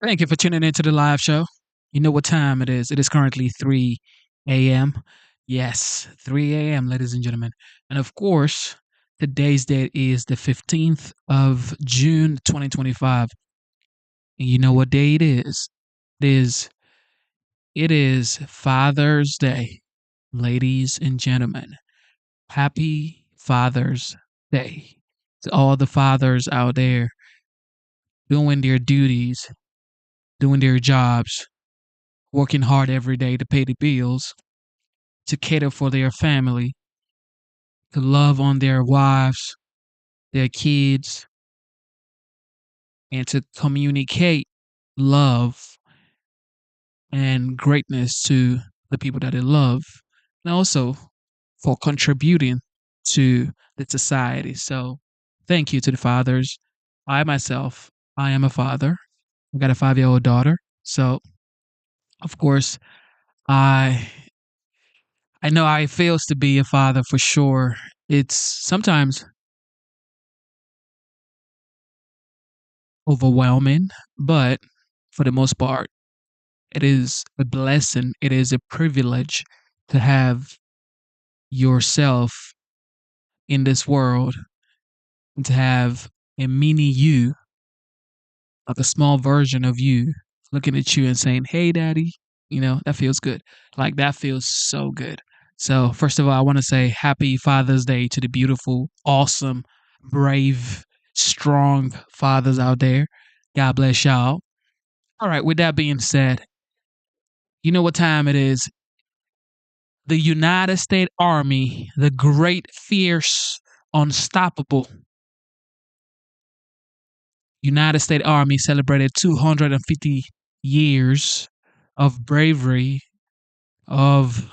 Thank you for tuning into the live show. You know what time it is. It is currently 3 a.m. Yes, 3 a.m., ladies and gentlemen. And of course, today's date is the 15th of June, 2025. And you know what day it is? It is it is Father's Day, ladies and gentlemen. Happy Father's Day to all the fathers out there doing their duties, doing their jobs, working hard every day to pay the bills, to cater for their family, to love on their wives, their kids, and to communicate love and greatness to the people that they love, and also for contributing to the society. So, thank you to the fathers. I myself, I am a father. I got a 5-year old daughter. So, of course, I I know how it feels to be a father for sure. It's sometimes overwhelming, but for the most part, it is a blessing. It is a privilege to have yourself in this world and to have a mini you, like a small version of you, looking at you and saying, "Hey, daddy," that feels good. Like that feels so good. So, first of all, I want to say happy Father's Day to the beautiful, awesome, brave, strong fathers out there. God bless y'all. All right, with that being said, you know what time it is. The United States Army, the great, fierce, unstoppable United States Army celebrated 250 years of bravery, of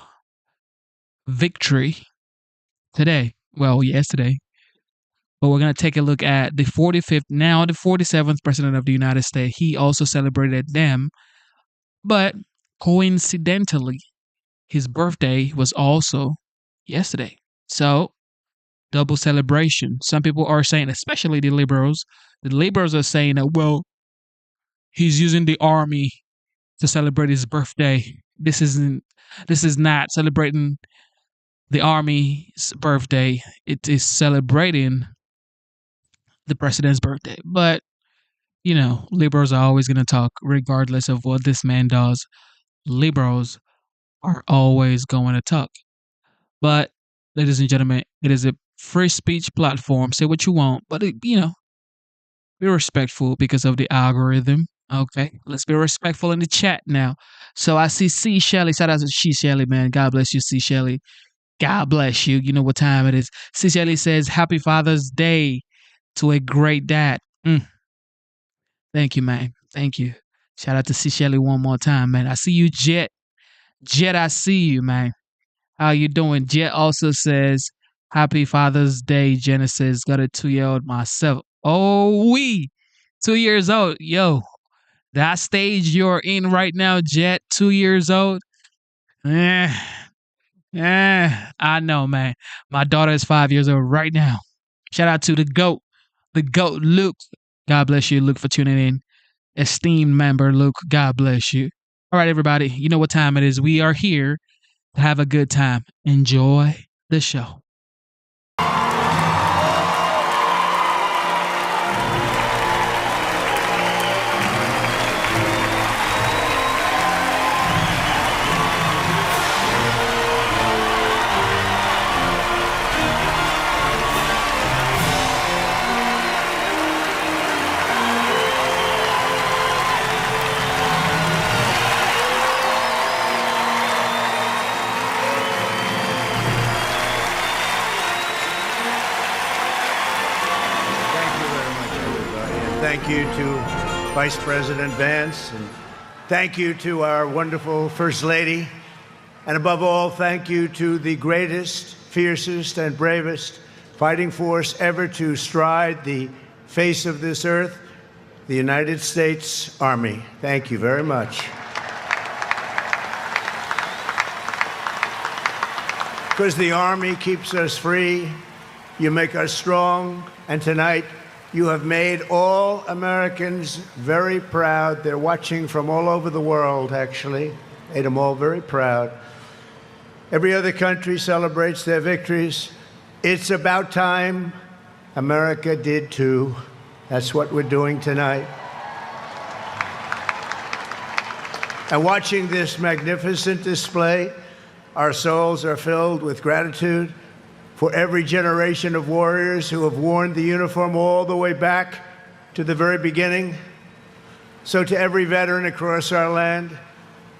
victory today. Well, yesterday. But we're going to take a look at the 45th, now the 47th president of the United States. He also celebrated them. But coincidentally, his birthday was also yesterday. So double celebration. Some people are saying, especially the liberals are saying that, well, he's using the army to celebrate his birthday. This is not celebrating the army's birthday. It is celebrating the president's birthday. But, liberals are always going to talk regardless of what this man does. Liberals are always going to talk. But, ladies and gentlemen, it is a free speech platform. Say what you want, but be respectful because of the algorithm. Okay, let's be respectful in the chat now. So I see C Shelly. Shout out to C Shelly, man. God bless you, C Shelly. God bless you. You know what time it is. C Shelly says, "Happy Father's Day to a great dad." Thank you, man. Thank you. Shout out to C Shelly one more time, man. I see you, Jet. Jet, I see you, man. How you doing? Jet also says, "Happy Father's Day, Genesis. Got a 2-year old myself." Oh, 2 years old. Yo, that stage you're in right now, Jet, 2 years old. Eh, I know, man. My daughter is 5 years old right now. Shout out to the GOAT, Luke. God bless you, Luke, for tuning in. Esteemed member, Luke, God bless you. All right, everybody, you know what time it is. We are here to have a good time. Enjoy the show. Thank you very much, everybody. And thank you to Vice President Vance. And thank you to our wonderful First Lady. And above all, thank you to the greatest, fiercest, and bravest fighting force ever to stride the face of this earth, the United States Army. Thank you very much. Because the Army keeps us free, you make us strong, and tonight You have made all Americans very proud. They're watching from all over the world, actually. Made them all very proud. Every other country celebrates their victories. It's about time America did too. That's what we're doing tonight. And watching this magnificent display, our souls are filled with gratitude for every generation of warriors who have worn the uniform all the way back to the very beginning. So to every veteran across our land,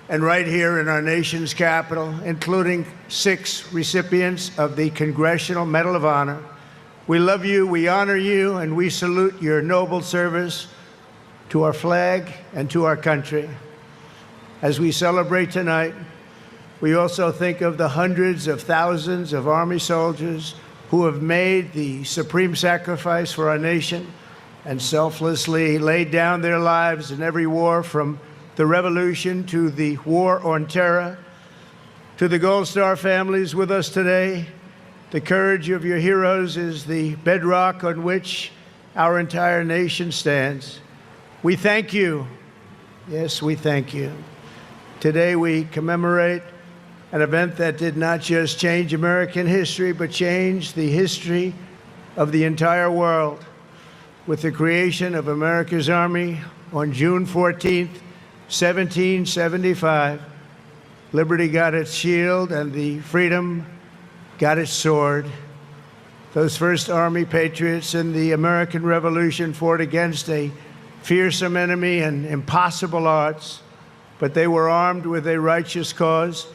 and right here in our nation's capital, including 6 recipients of the Congressional Medal of Honor, we love you, we honor you, and we salute your noble service to our flag and to our country. As we celebrate tonight, we also think of the hundreds of thousands of Army soldiers who have made the supreme sacrifice for our nation and selflessly laid down their lives in every war, from the Revolution to the War on Terror. To the Gold Star families with us today, the courage of your heroes is the bedrock on which our entire nation stands. We thank you. Yes, we thank you. Today we commemorate an event that did not just change American history, but changed the history of the entire world. With the creation of America's Army on June 14th, 1775, liberty got its shield and the freedom got its sword. Those first Army patriots in the American Revolution fought against a fearsome enemy and impossible odds, but they were armed with a righteous cause.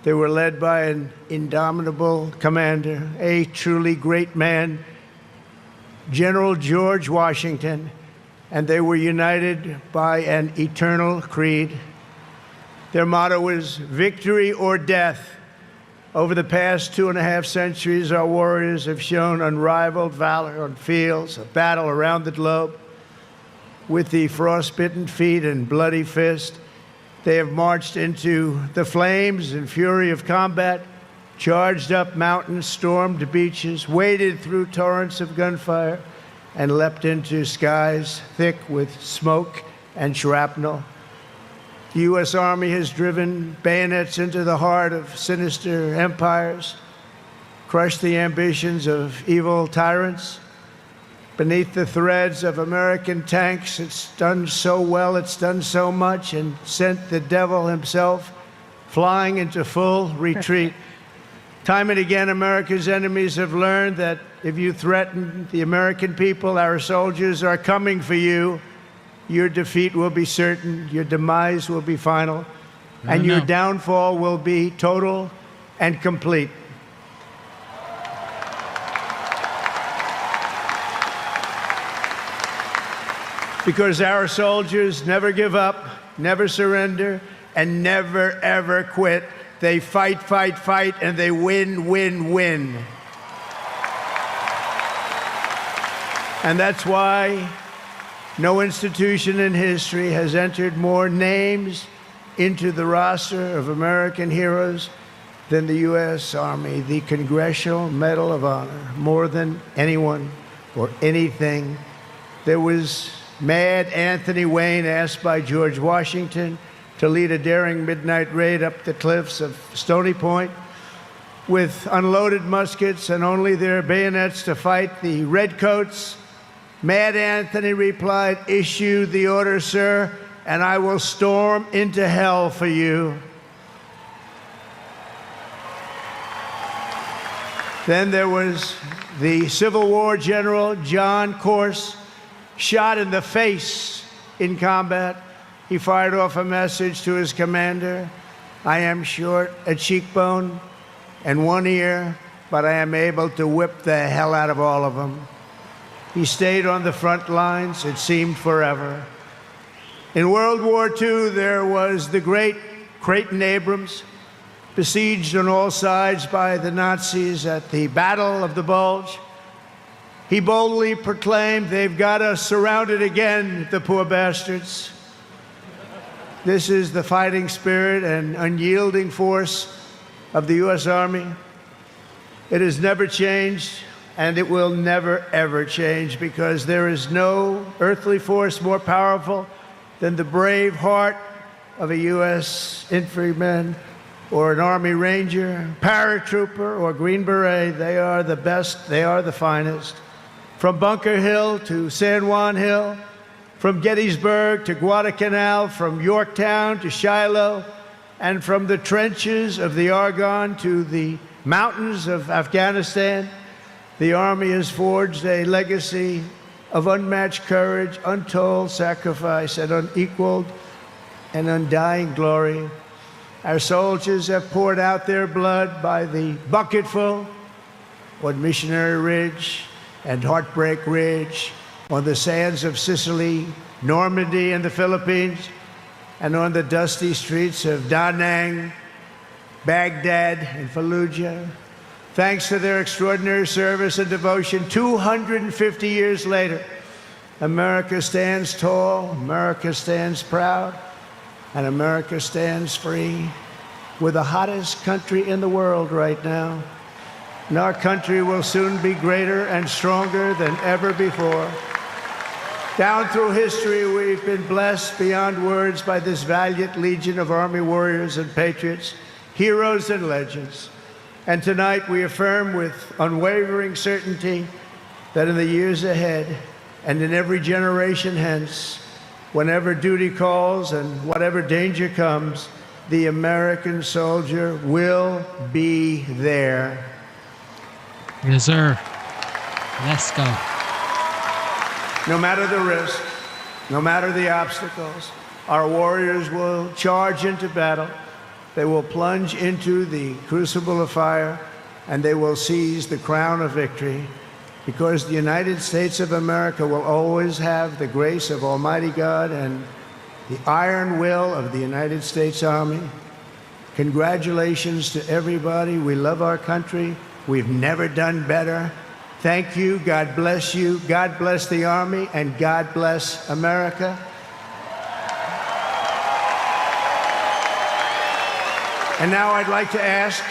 They were led by an indomitable commander, a truly great man, General George Washington, and they were united by an eternal creed. Their motto is victory or death. Over the past 2.5 centuries, our warriors have shown unrivaled valor on fields of battle around the globe. With the frostbitten feet and bloody fist, they have marched into the flames and fury of combat, charged up mountains, stormed beaches, waded through torrents of gunfire, and leapt into skies thick with smoke and shrapnel. The U.S. Army has driven bayonets into the heart of sinister empires, crushed the ambitions of evil tyrants. Beneath the threads of American tanks, it's done so well, it's done so much, and sent the devil himself flying into full retreat. Time and again, America's enemies have learned that if you threaten the American people, our soldiers are coming for you. Your defeat will be certain, your demise will be final, and your downfall will be total and complete. Because our soldiers never give up, never surrender, and never, ever quit. They fight, fight, fight, and they win, win, win. And that's why no institution in history has entered more names into the roster of American heroes than the U.S. Army, the Congressional Medal of Honor, more than anyone or anything. There was Mad Anthony Wayne, asked by George Washington to lead a daring midnight raid up the cliffs of Stony Point with unloaded muskets and only their bayonets to fight the redcoats. Mad Anthony replied, "Issue the order, sir, and I will storm into hell for you." Then there was the Civil War general, John Corse, shot in the face in combat. He fired off a message to his commander: "I am short a cheekbone and one ear, but I am able to whip the hell out of all of them." He stayed on the front lines, it seemed forever. In World War II, there was the great Creighton Abrams, besieged on all sides by the Nazis at the Battle of the Bulge. He boldly proclaimed, "They've got us surrounded again, the poor bastards." This is the fighting spirit and unyielding force of the U.S. Army. It has never changed and it will never, ever change, because there is no earthly force more powerful than the brave heart of a U.S. infantryman or an Army Ranger, paratrooper, or Green Beret. They are the best. They are the finest. From Bunker Hill to San Juan Hill, from Gettysburg to Guadalcanal, from Yorktown to Shiloh, and from the trenches of the Argonne to the mountains of Afghanistan, the Army has forged a legacy of unmatched courage, untold sacrifice, and unequaled and undying glory. Our soldiers have poured out their blood by the bucketful on Missionary Ridge and Heartbreak Ridge, on the sands of Sicily, Normandy, and the Philippines, and on the dusty streets of Da Nang, Baghdad, and Fallujah. Thanks to their extraordinary service and devotion, 250 years later, America stands tall, America stands proud, and America stands free. We're the hottest country in the world right now, and our country will soon be greater and stronger than ever before. Down through history, we've been blessed beyond words by this valiant legion of Army warriors and patriots, heroes and legends. And tonight we affirm with unwavering certainty that in the years ahead and in every generation hence, whenever duty calls and whatever danger comes, the American soldier will be there. Yes, sir. Let's go. No matter the risk, no matter the obstacles, our warriors will charge into battle. They will plunge into the crucible of fire, and they will seize the crown of victory, because the United States of America will always have the grace of Almighty God and the iron will of the United States Army. Congratulations to everybody. We love our country. We've never done better. Thank you. God bless you. God bless the Army, and God bless America. And now I'd like to ask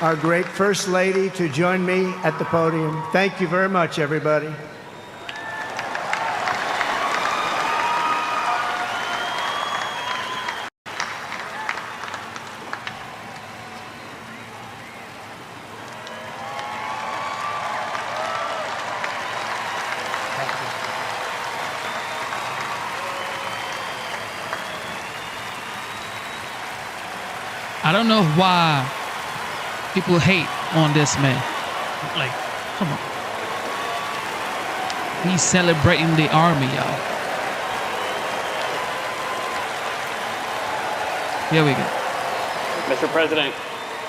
our great First Lady to join me at the podium. Thank you very much, everybody. I don't know why people hate on this man. Like, come on. He's celebrating the Army, y'all. Here we go. Mr. President,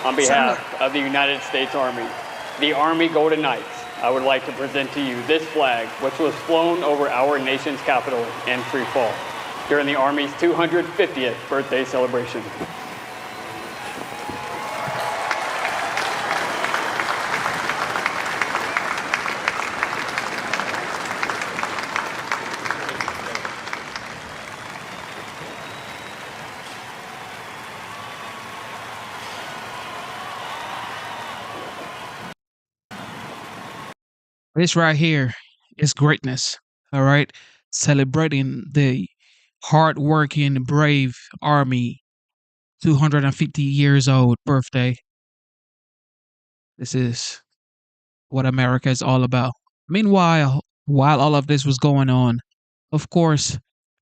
on behalf of the United States Army, the Army Golden Knights, I would like to present to you this flag, which was flown over our nation's capital in free fall during the Army's 250th birthday celebration. This right here is greatness, all right? Celebrating the hardworking, brave Army 250 years old birthday. This is what America is all about. Meanwhile, while all of this was going on, of course,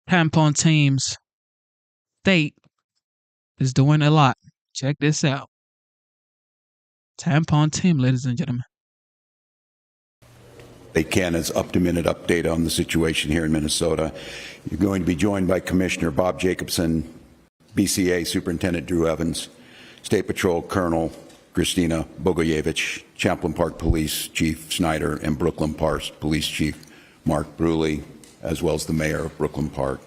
Tampon Team's state is doing a lot. Check this out. Tampon Team, ladies and gentlemen. Canada's up-to-minute update on the situation here in Minnesota. You're going to be joined by Commissioner Bob Jacobson, BCA Superintendent Drew Evans, State Patrol Colonel Christina Bogoyevich, Champlain Park Police Chief Snyder, and Brooklyn Park Police Chief Mark Bruley, as well as the Mayor of Brooklyn Park.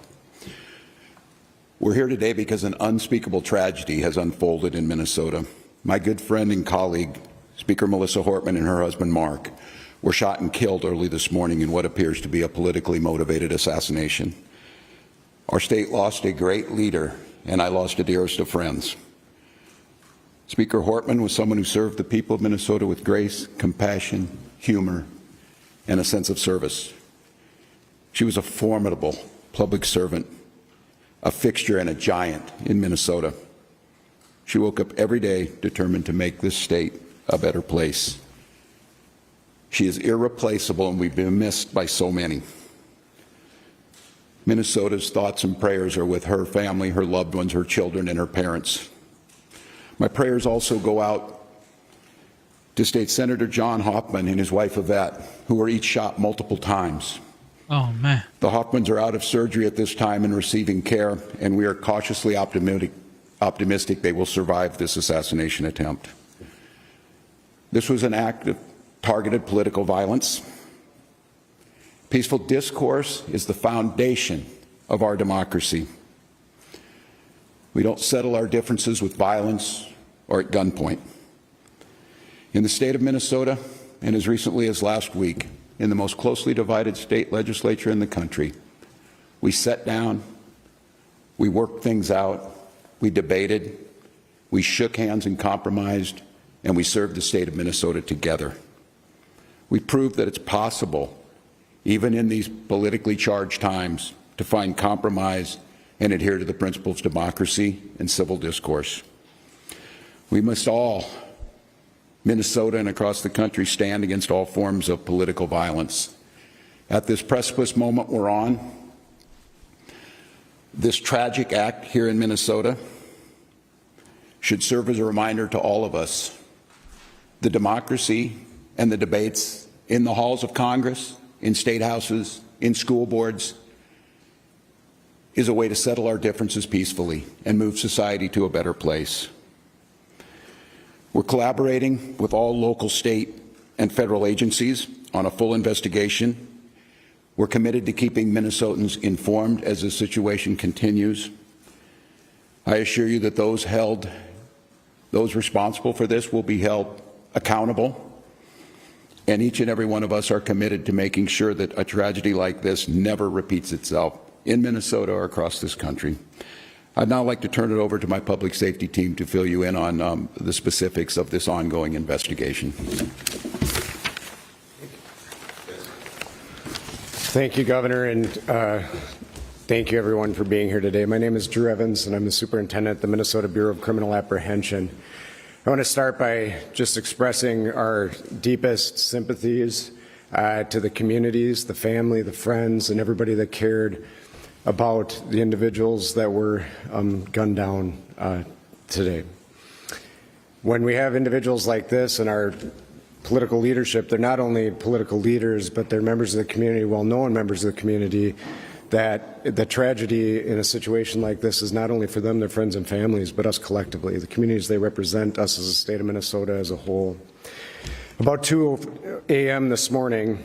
We're here today because an unspeakable tragedy has unfolded in Minnesota. My good friend and colleague, Speaker Melissa Hortman, and her husband Mark were shot and killed early this morning in what appears to be a politically motivated assassination. Our state lost a great leader, and I lost a dearest of friends. Speaker Hortman was someone who served the people of Minnesota with grace, compassion, humor, and a sense of service. She was a formidable public servant, a fixture and a giant in Minnesota. She woke up every day determined to make this state a better place. She is irreplaceable, and we've been missed by so many. Minnesota's thoughts and prayers are with her family, her loved ones, her children, and her parents. My prayers also go out to State Senator John Hoffman and his wife Yvette, who were each shot multiple times. Oh, man. The Hoffmans are out of surgery at this time and receiving care, and we are cautiously optimistic they will survive this assassination attempt. This was an act of targeted political violence. Peaceful discourse is the foundation of our democracy. We don't settle our differences with violence or at gunpoint. In the state of Minnesota, and as recently as last week, in the most closely divided state legislature in the country, we sat down, we worked things out, we debated, we shook hands and compromised, and we served the state of Minnesota together. We proved that it's possible, even in these politically charged times, to find compromise and adhere to the principles of democracy and civil discourse. We must all, Minnesota and across the country, stand against all forms of political violence. At this precipice moment we're on, this tragic act here in Minnesota should serve as a reminder to all of us. The democracy and the debates in the halls of Congress, in state houses, in school boards, is a way to settle our differences peacefully and move society to a better place. We're collaborating with all local, state, and federal agencies on a full investigation. We're committed to keeping Minnesotans informed as the situation continues. I assure you that those responsible for this will be held accountable, and each and every one of us are committed to making sure that a tragedy like this never repeats itself in Minnesota or across this country. I'd now like to turn it over to my public safety team to fill you in on the specifics of this ongoing investigation. Thank you, Governor, and thank you, everyone, for being here today. My name is Drew Evans, and I'm the superintendent at the Minnesota Bureau of Criminal Apprehension. I want to start by just expressing our deepest sympathies to the communities, the family, the friends, and everybody that cared about the individuals that were gunned down today. When we have individuals like this in our political leadership, they're not only political leaders, but they're members of the community, well-known members of the community, that the tragedy in a situation like this is not only for them, their friends and families, but us collectively, the communities they represent, us as a state of Minnesota as a whole. About 2 a.m. this morning,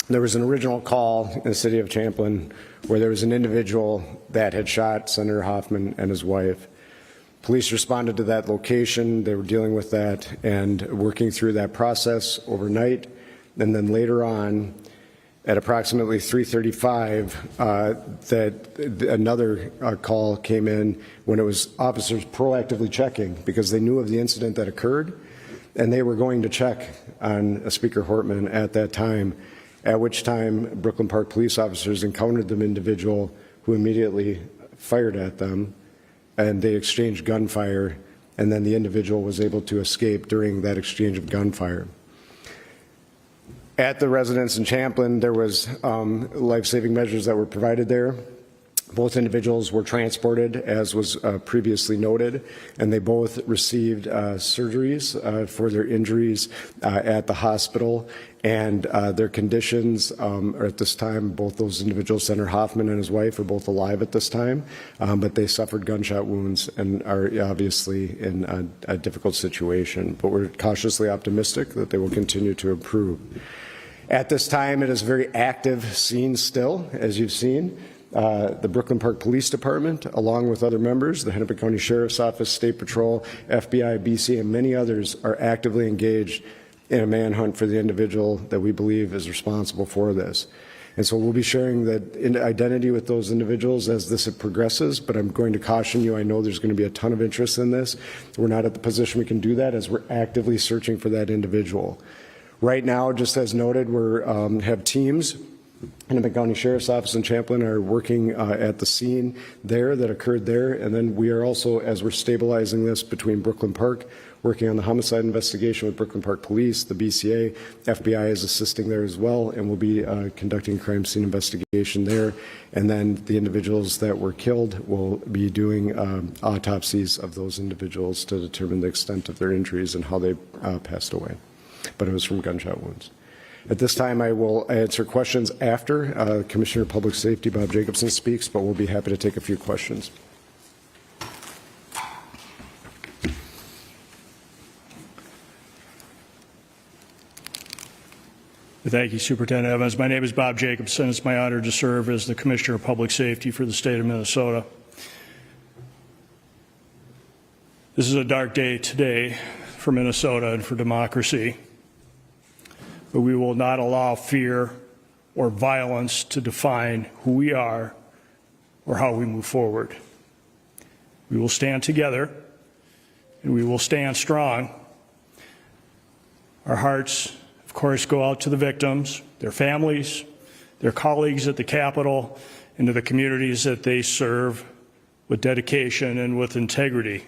there was an original call in the city of Champlin where there was an individual that had shot Senator Hoffman and his wife. Police responded to that location. They were dealing with that and working through that process overnight. And then later on, at approximately 3:35, that another call came in when it was officers proactively checking because they knew of the incident that occurred, and they were going to check on Speaker Hortman at that time, at which time Brooklyn Park police officers encountered the individual who immediately fired at them, and they exchanged gunfire, and then the individual was able to escape during that exchange of gunfire. At the residence in Champlin, there was life-saving measures that were provided there. Both individuals were transported, as was previously noted, and they both received surgeries for their injuries at the hospital, and their conditions are at this time, both those individuals, Senator Hoffman and his wife, are both alive at this time, but they suffered gunshot wounds and are obviously in a difficult situation, but we're cautiously optimistic that they will continue to improve. At this time, it is a very active scene still, as you've seen. The Brooklyn Park Police Department, along with other members, the Hennepin County Sheriff's Office, State Patrol, FBI, BC, and many others are actively engaged in a manhunt for the individual that we believe is responsible for this. And so we'll be sharing the identity with those individuals as this progresses, but I'm going to caution you, I know there's going to be a ton of interest in this. We're not at the position we can do that as we're actively searching for that individual. Right now, just as noted, we have teams in the County Sheriff's Office and Champlin are working at the scene there that occurred there. And then we are also, as we're stabilizing this between Brooklyn Park, working on the homicide investigation with Brooklyn Park Police, the BCA, FBI is assisting there as well, and we'll be conducting crime scene investigation there. And then the individuals that were killed will be doing autopsies of those individuals to determine the extent of their injuries and how they passed away. But it was from gunshot wounds. At this time, I will answer questions after Commissioner of Public Safety Bob Jacobson speaks, but we'll be happy to take a few questions. Thank you, Superintendent Evans. My name is Bob Jacobson. It's my honor to serve as the Commissioner of Public Safety for the state of Minnesota. This is a dark day today for Minnesota and for democracy, but we will not allow fear or violence to define who we are or how we move forward. We will stand together and we will stand strong. Our hearts, of course, go out to the victims, their families, their colleagues at the Capitol, and to the communities that they serve with dedication and with integrity.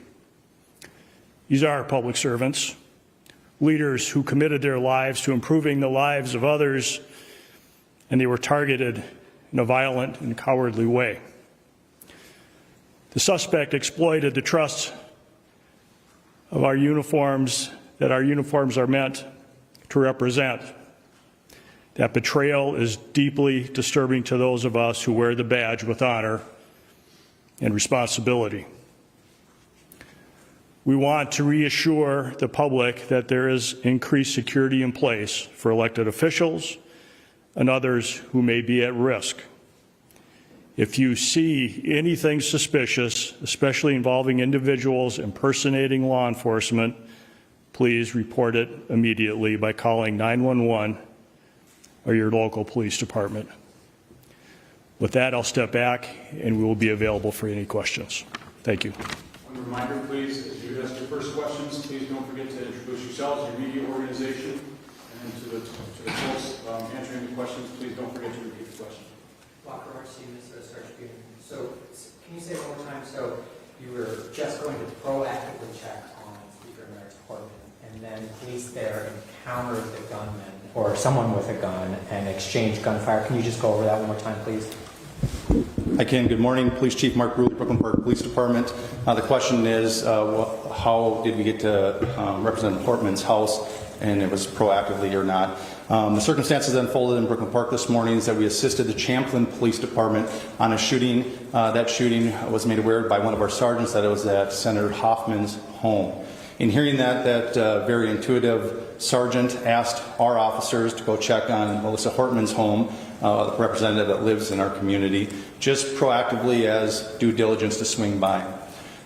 These are public servants, leaders who committed their lives to improving the lives of others, and they were targeted in a violent and cowardly way. The suspect exploited the trust of our uniforms, that our uniforms are meant to represent. That betrayal is deeply disturbing to those of us who wear the badge with honor and responsibility. We want to reassure the public that there is increased security in place for elected officials and others who may be at risk. If you see anything suspicious, especially involving individuals impersonating law enforcement, please report it immediately by calling 911 or your local police department. With that, I'll step back and we will be available for any questions. Thank you. One reminder, please, as you ask your first questions, please don't forget to introduce yourselves, your media organization, and to the folks answering the questions, please don't forget to repeat the question. Walker RC, Search Bureau. So, can you say one more time? So, you were just going to proactively check on Speaker Merritt's apartment, and then police there encountered the gunman or someone with a gun and exchanged gunfire. Can you just go over that one more time, please? I can. Good morning, Police Chief Mark Bruley, Brooklyn Park Police Department. The question is, how did we get to Representative Portman's house, and it was proactively or not? The circumstances that unfolded in Brooklyn Park this morning is that we assisted the Champlin Police Department on a shooting. That shooting was made aware by one of our sergeants that it was at Senator Hoffman's home. In hearing that very intuitive sergeant asked our officers to go check on Melissa Hortman's home, the representative that lives in our community, just proactively as due diligence to swing by.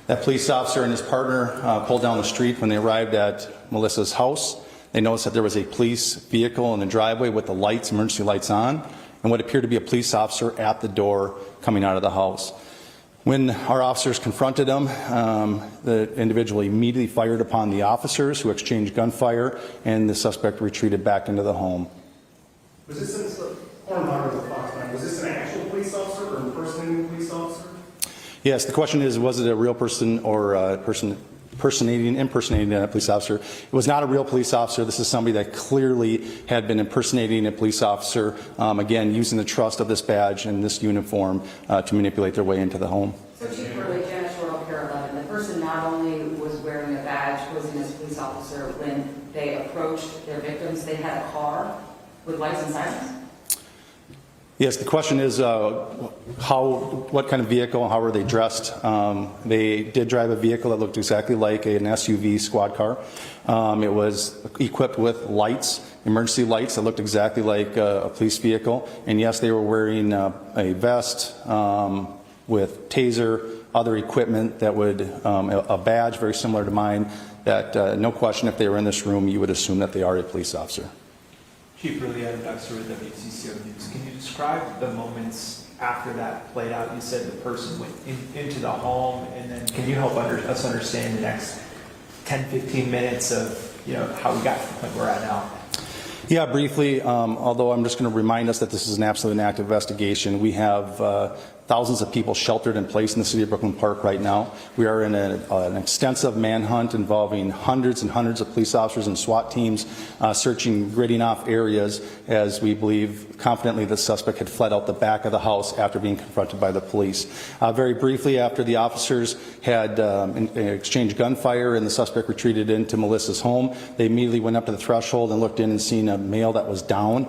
That police officer and his partner pulled down the street when they arrived at Melissa's house. They noticed that there was a police vehicle in the driveway with the lights, emergency lights on, and what appeared to be a police officer at the door coming out of the house. When our officers confronted him, the individual immediately fired upon the officers, who exchanged gunfire, and the suspect retreated back into the home. Was this an actual police officer or impersonating a police officer? Yes, the question is, was it a real person or a person impersonating a police officer? It was not a real police officer. This is somebody that clearly had been impersonating a police officer, again, using the trust of this badge and this uniform to manipulate their way into the home. So Chief Burley, Janitorial Pier 11, the person not only was wearing a badge, posing as a police officer, when they approached their victims, they had a car with lights and sirens? Yes, the question is what kind of vehicle, how were they dressed? They did drive a vehicle that looked exactly like an SUV squad car. It was equipped with lights, emergency lights that looked exactly like a police vehicle. And yes, they were wearing a vest with taser, other equipment that would, a badge very similar to mine, that no question if they were in this room, you would assume that they are a police officer. Chief Bruley, Adam Duxer with WCCO News. Can you describe the moments after that played out? You said the person went into the home, and then can you help us understand the next 10, 15 minutes of how we got to the point we're at now? Yeah, briefly, although I'm just going to remind us that this is an absolutely active investigation. We have thousands of people sheltered in place in the city of Brooklyn Park right now. We are in an extensive manhunt involving hundreds and hundreds of police officers and SWAT teams searching, gridding off areas as we believe confidently the suspect had fled out the back of the house after being confronted by the police. Very briefly, after the officers had exchanged gunfire and the suspect retreated into Melissa's home, they immediately went up to the threshold and looked in and seen a male that was down,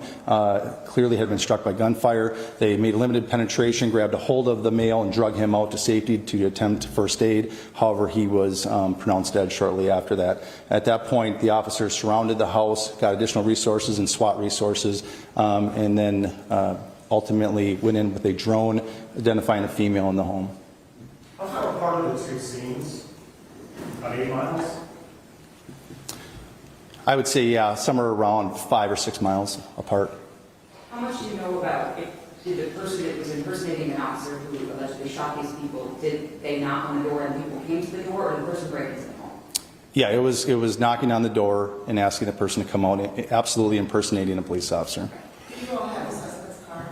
clearly had been struck by gunfire. They made limited penetration, grabbed a hold of the male and drug him out to safety to attempt first aid. However, he was pronounced dead shortly after that. At that point, the officers surrounded the house, got additional resources and SWAT resources, and then ultimately went in with a drone identifying a female in the home. How far apart are the two scenes? About 8 miles? I would say, yeah, somewhere around 5 or 6 miles apart. How much do you know about did the person that was impersonating an officer who allegedly shot these people, did they knock on the door and people came to the door, or did the person break into the home? Yeah, it was knocking on the door and asking the person to come out, absolutely impersonating a police officer. Do you all have the suspect's car?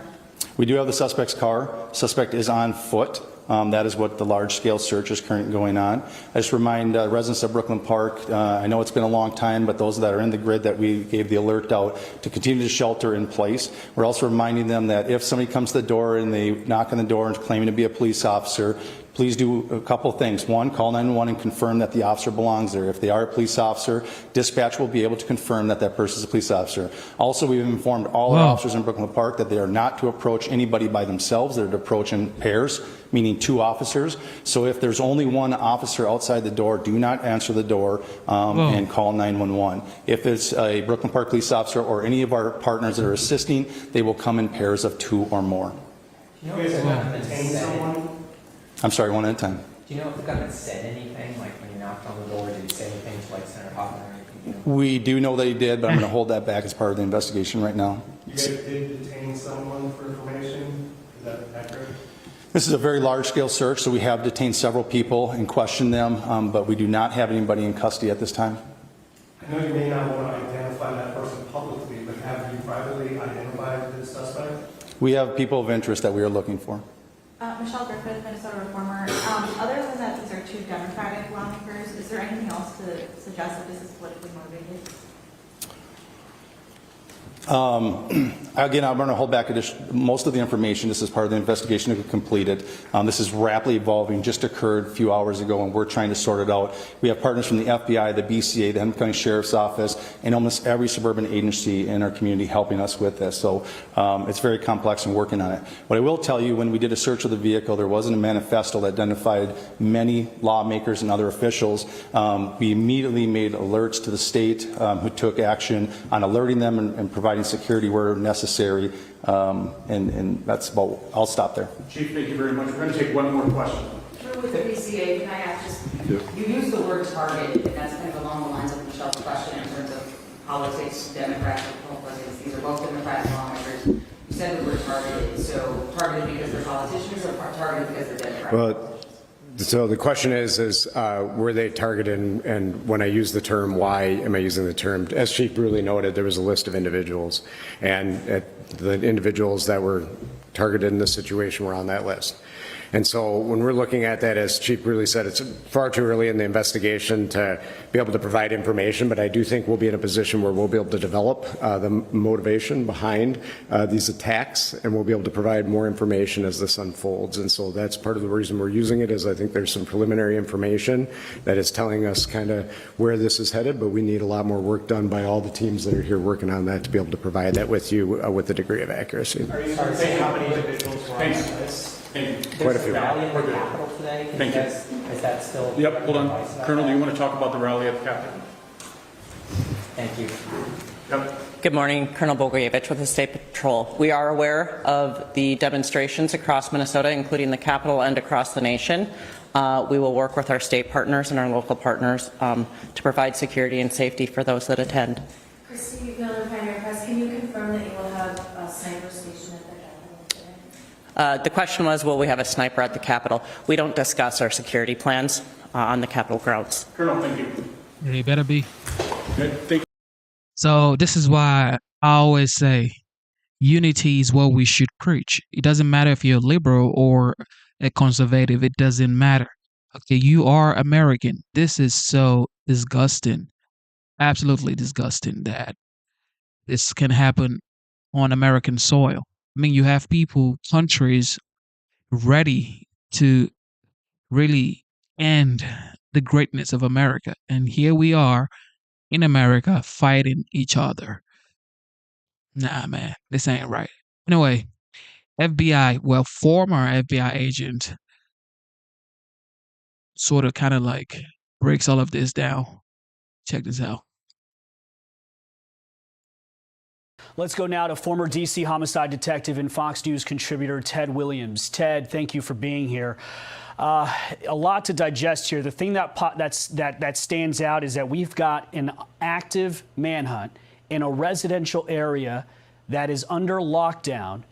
We do have the suspect's car. Suspect is on foot. That is what the large-scale search is currently going on. I just remind residents of Brooklyn Park, I know it's been a long time, but those that are in the grid that we gave the alert out to continue to shelter in place. We're also reminding them that if somebody comes to the door and they knock on the door and claiming to be a police officer, please do a couple things. One, call 911 and confirm that the officer belongs there. If they are a police officer, dispatch will be able to confirm that that person is a police officer. Also, we've informed all our officers in Brooklyn Park that they are not to approach anybody by themselves. They're to approach in pairs, meaning 2 officers. So if there's only 1 officer outside the door, do not answer the door and call 911. If it's a Brooklyn Park police officer or any of our partners that are assisting, they will come in pairs of 2 or more. Do you know if the gunman said anything? I'm sorry, one at a time. Do you know if the gunman said anything, like when you knocked on the door, did he say anything to like Senator Hoffman or anything? We do know that he did, but I'm going to hold that back as part of the investigation right now. You guys did detain someone for information? Is that accurate? This is a very large-scale search, so we have detained several people and questioned them, but we do not have anybody in custody at this time. I know you may not want to identify that person publicly, but have you privately identified the suspect? We have people of interest that we are looking for. Michelle Griffith, Minnesota Reformer. Other than that, these are 2 Democratic lawmakers. Is there anything else to suggest that this is politically motivated? Again, I'm going to hold back most of the information. This is part of the investigation that we completed. This is rapidly evolving, just occurred a few hours ago, and we're trying to sort it out. We have partners from the FBI, the BCA, the Hennepin County Sheriff's Office, and almost every suburban agency in our community helping us with this. So it's very complex and working on it. What I will tell you, when we did a search of the vehicle, there wasn't a manifesto that identified many lawmakers and other officials. We immediately made alerts to the state who took action on alerting them and providing security where necessary, and that's about, I'll stop there. Chief, thank you very much. We're going to take one more question. With the PCA, can I ask you use the word target, and that's kind of along the lines of Michelle's question in terms of politics, Democrats, Republicans. These are both Democratic lawmakers. You said the word targeted, so targeted because they're politicians or targeted because they're Democrats? Well, so the question is were they targeted, and when I use the term, why am I using the term? As Chief Bruley noted, there was a list of individuals, and the individuals that were targeted in this situation were on that list. And so when we're looking at that, as Chief Bruley said, it's far too early in the investigation to be able to provide information, but I do think we'll be in a position where we'll be able to develop the motivation behind these attacks, and we'll be able to provide more information as this unfolds. And so that's part of the reason we're using it, is I think there's some preliminary information that is telling us kind of where this is headed, but we need a lot more work done by all the teams that are here working on that to be able to provide that with you with a degree of accuracy. Are you sorry to say how many individuals were on that list? Quite a few. Rally in the Capitol today. Thank you. Is that still? Yep, hold on. Colonel, do you want to talk about the rally at the Capitol? Thank you. Yep. Good morning, Colonel Bogojevich with the State Patrol. We are aware of the demonstrations across Minnesota, including the Capitol and across the nation. We will work with our state partners and our local partners to provide security and safety for those that attend. Christine Miller, Primary Press, can you confirm that you will have a sniper station at the Capitol today? The question was, will we have a sniper at the Capitol? We don't discuss our security plans on the Capitol grounds. Colonel, thank you. They better be. Good. Thank you. So this is why I always say unity is what we should preach. It doesn't matter if you're a liberal or a conservative. It doesn't matter. Okay, you are American. This is so disgusting. Absolutely disgusting that this can happen on American soil. I mean, you have people, countries ready to really end the greatness of America. And here we are in America fighting each other. Nah, man, this ain't right. Anyway, FBI, well, former FBI agent sort of kind of like breaks all of this down. Check this out. Let's go now to former D.C. homicide detective and Fox News contributor Ted Williams. Ted, thank you for being here. A lot to digest here. The thing that stands out is that we've got an active manhunt in a residential area that is under lockdown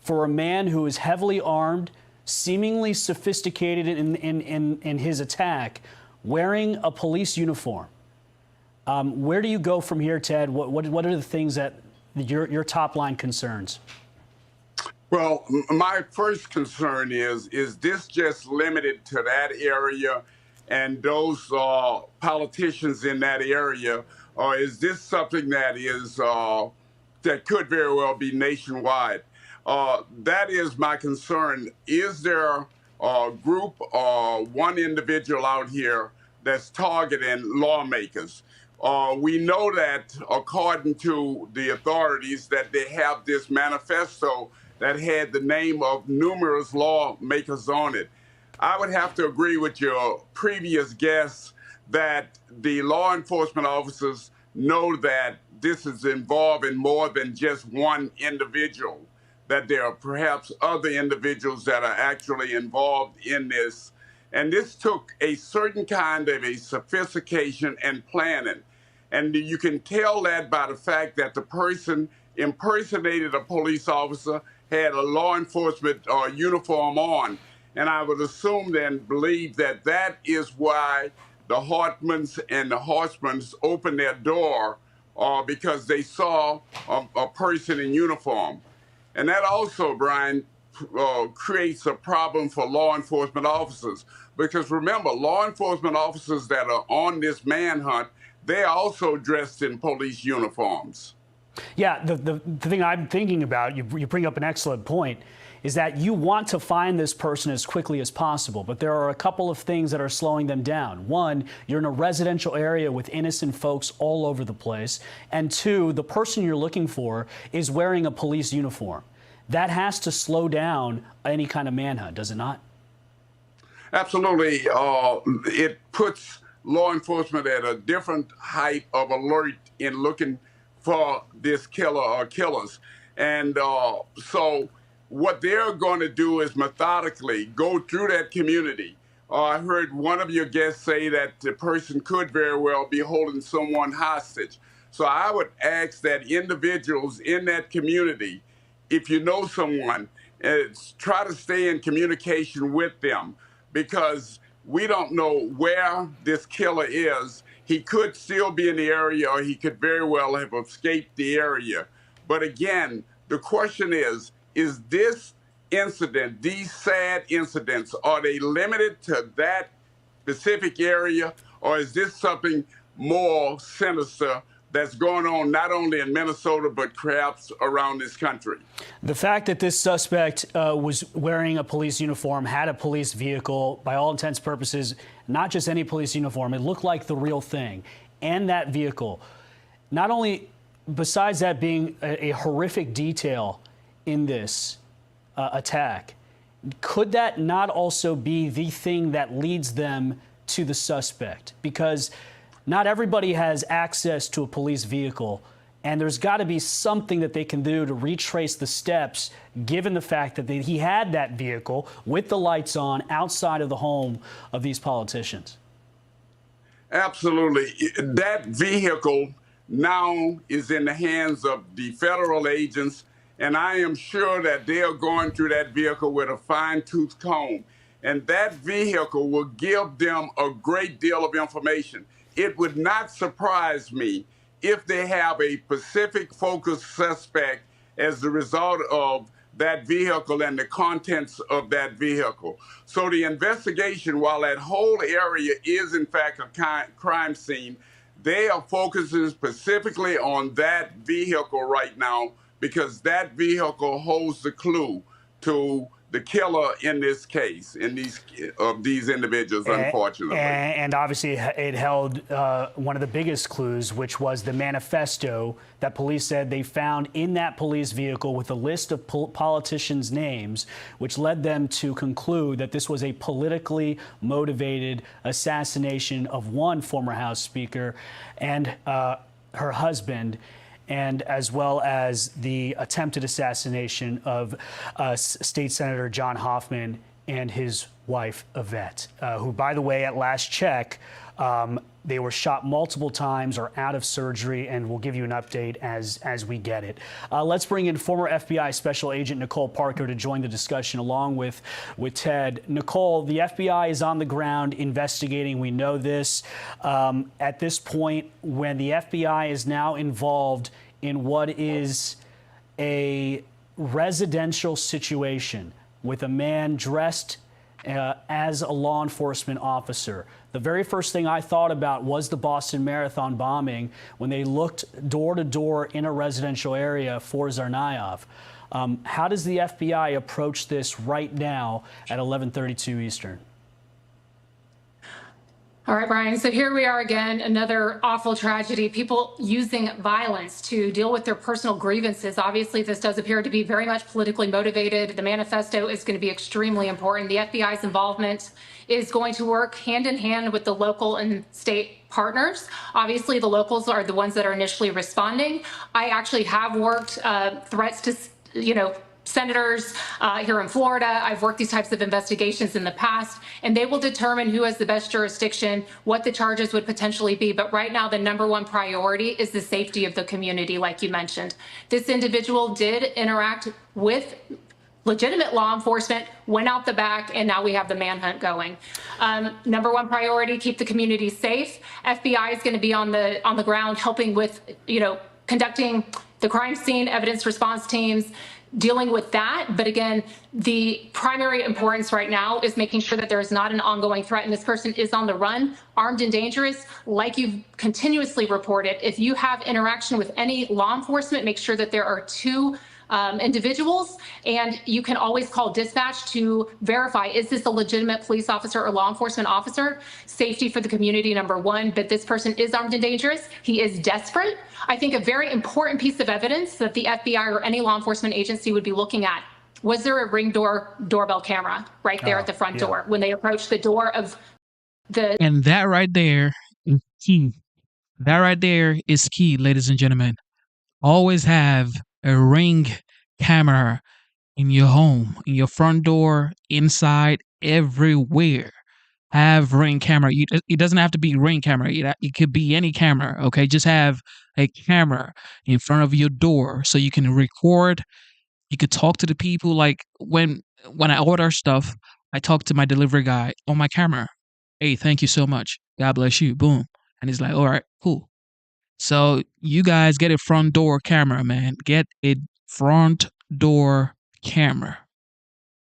for a man who is heavily armed, seemingly sophisticated in his attack, wearing a police uniform. Where do you go from here, Ted? What are the things that your top line concerns? Well, my first concern is this just limited to that area and those politicians in that area, or is this something that is that could very well be nationwide? That is my concern. Is there a group or one individual out here that's targeting lawmakers? We know that, according to the authorities, that they have this manifesto that had the name of numerous lawmakers on it. I would have to agree with your previous guess that the law enforcement officers know that this is involving more than just one individual, that there are perhaps other individuals that are actually involved in this. And this took a certain kind of a sophistication and planning. And you can tell that by the fact that the person impersonated a police officer, had a law enforcement uniform on. And I would assume and believe that that is why the Hartmans and the Horstmans opened their door because they saw a person in uniform. And that also, Brian, creates a problem for law enforcement officers. Because remember, law enforcement officers that are on this manhunt, they're also dressed in police uniforms. Yeah, the thing I'm thinking about, you bring up an excellent point, is that you want to find this person as quickly as possible, but there are a couple of things that are slowing them down. One, you're in a residential area with innocent folks all over the place. And two, the person you're looking for is wearing a police uniform. That has to slow down any kind of manhunt, does it not? Absolutely. It puts law enforcement at a different height of alert in looking for this killer or killers. And so what they're going to do is methodically go through that community. I heard one of your guests say that the person could very well be holding someone hostage. So I would ask that individuals in that community, if you know someone, try to stay in communication with them, because we don't know where this killer is. He could still be in the area, or he could very well have escaped the area. But again, the question is this incident, these sad incidents, are they limited to that specific area, or is this something more sinister that's going on not only in Minnesota, but perhaps around this country? The fact that this suspect was wearing a police uniform, had a police vehicle, by all intents and purposes, not just any police uniform, it looked like the real thing, and that vehicle, not only, besides that being a horrific detail in this attack, could that not also be the thing that leads them to the suspect? Because not everybody has access to a police vehicle, and there's got to be something that they can do to retrace the steps, given the fact that he had that vehicle with the lights on outside of the home of these politicians. Absolutely. That vehicle now is in the hands of the federal agents, and I am sure that they are going through that vehicle with a fine-tooth comb. And that vehicle will give them a great deal of information. It would not surprise me if they have a Pacific focused suspect as the result of that vehicle and the contents of that vehicle. So the investigation, while that whole area is in fact a crime scene, they are focusing specifically on that vehicle right now because that vehicle holds the clue to the killer in this case, in these individuals, unfortunately. And obviously it held one of the biggest clues, which was the manifesto that police said they found in that police vehicle with a list of politicians' names, which led them to conclude that this was a politically motivated assassination of one former House Speaker and her husband, and as well as the attempted assassination of State Senator John Hoffman and his wife, Yvette, who, by the way, at last check, they were shot multiple times or out of surgery, and we'll give you an update as we get it. Let's bring in former FBI Special Agent Nicole Parker to join the discussion along with Ted. Nicole, the FBI is on the ground investigating. We know this. At this point, when the FBI is now involved in what is a residential situation with a man dressed as a law enforcement officer. The very first thing I thought about was the Boston Marathon bombing when they looked door to door in a residential area for Tsarnaev. How does the FBI approach this right now at 11:32 Eastern? All right, Brian. So here we are again, another awful tragedy. People using violence to deal with their personal grievances. Obviously, this does appear to be very much politically motivated. The manifesto is going to be extremely important. The FBI's involvement is going to work hand in hand with the local and state partners. Obviously, the locals are the ones that are initially responding. I actually have worked threats to, senators here in Florida. I've worked these types of investigations in the past, and they will determine who has the best jurisdiction, what the charges would potentially be. But right now, the number one priority is the safety of the community, like you mentioned. This individual did interact with legitimate law enforcement, went out the back, and now we have the manhunt going. Number one priority, keep the community safe. FBI is going to be on the ground helping with, conducting the crime scene evidence response teams, dealing with that. But again, the primary importance right now is making sure that there is not an ongoing threat and this person is on the run, armed and dangerous, like you've continuously reported. If you have interaction with any law enforcement, make sure that there are two individuals, and you can always call dispatch to verify, is this a legitimate police officer or law enforcement officer? Safety for the community, number one, but this person is armed and dangerous. He is desperate. I think a very important piece of evidence that the FBI or any law enforcement agency would be looking at, was there a Ring doorbell camera right there at the front door when they approached the door of the... And that right there is key. That right there is key, ladies and gentlemen. Always have a Ring camera in your home, in your front door, inside, everywhere. Have Ring camera. It doesn't have to be Ring camera. It could be any camera, okay? Just have a camera in front of your door so you can record. You could talk to the people. Like when I order stuff, I talk to my delivery guy on my camera. Hey, thank you so much. God bless you. Boom. And he's like, all right, cool. So you guys get a front door camera, man. Get a front door camera.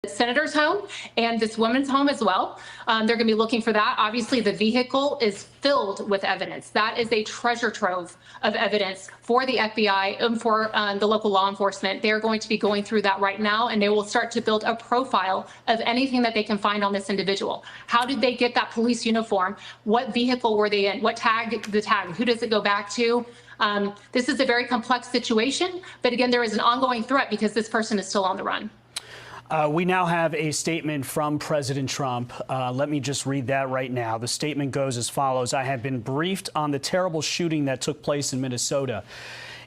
Senator's home and this woman's home as well. They're going to be looking for that. Obviously, the vehicle is filled with evidence. That is a treasure trove of evidence for the FBI and for the local law enforcement. They're going to be going through that right now, and they will start to build a profile of anything that they can find on this individual. How did they get that police uniform? What vehicle were they in? What tag, the tag? Who does it go back to? This is a very complex situation, but again, there is an ongoing threat because this person is still on the run. We now have a statement from President Trump. Let me just read that right now. The statement goes as follows. I have been briefed on the terrible shooting that took place in Minnesota.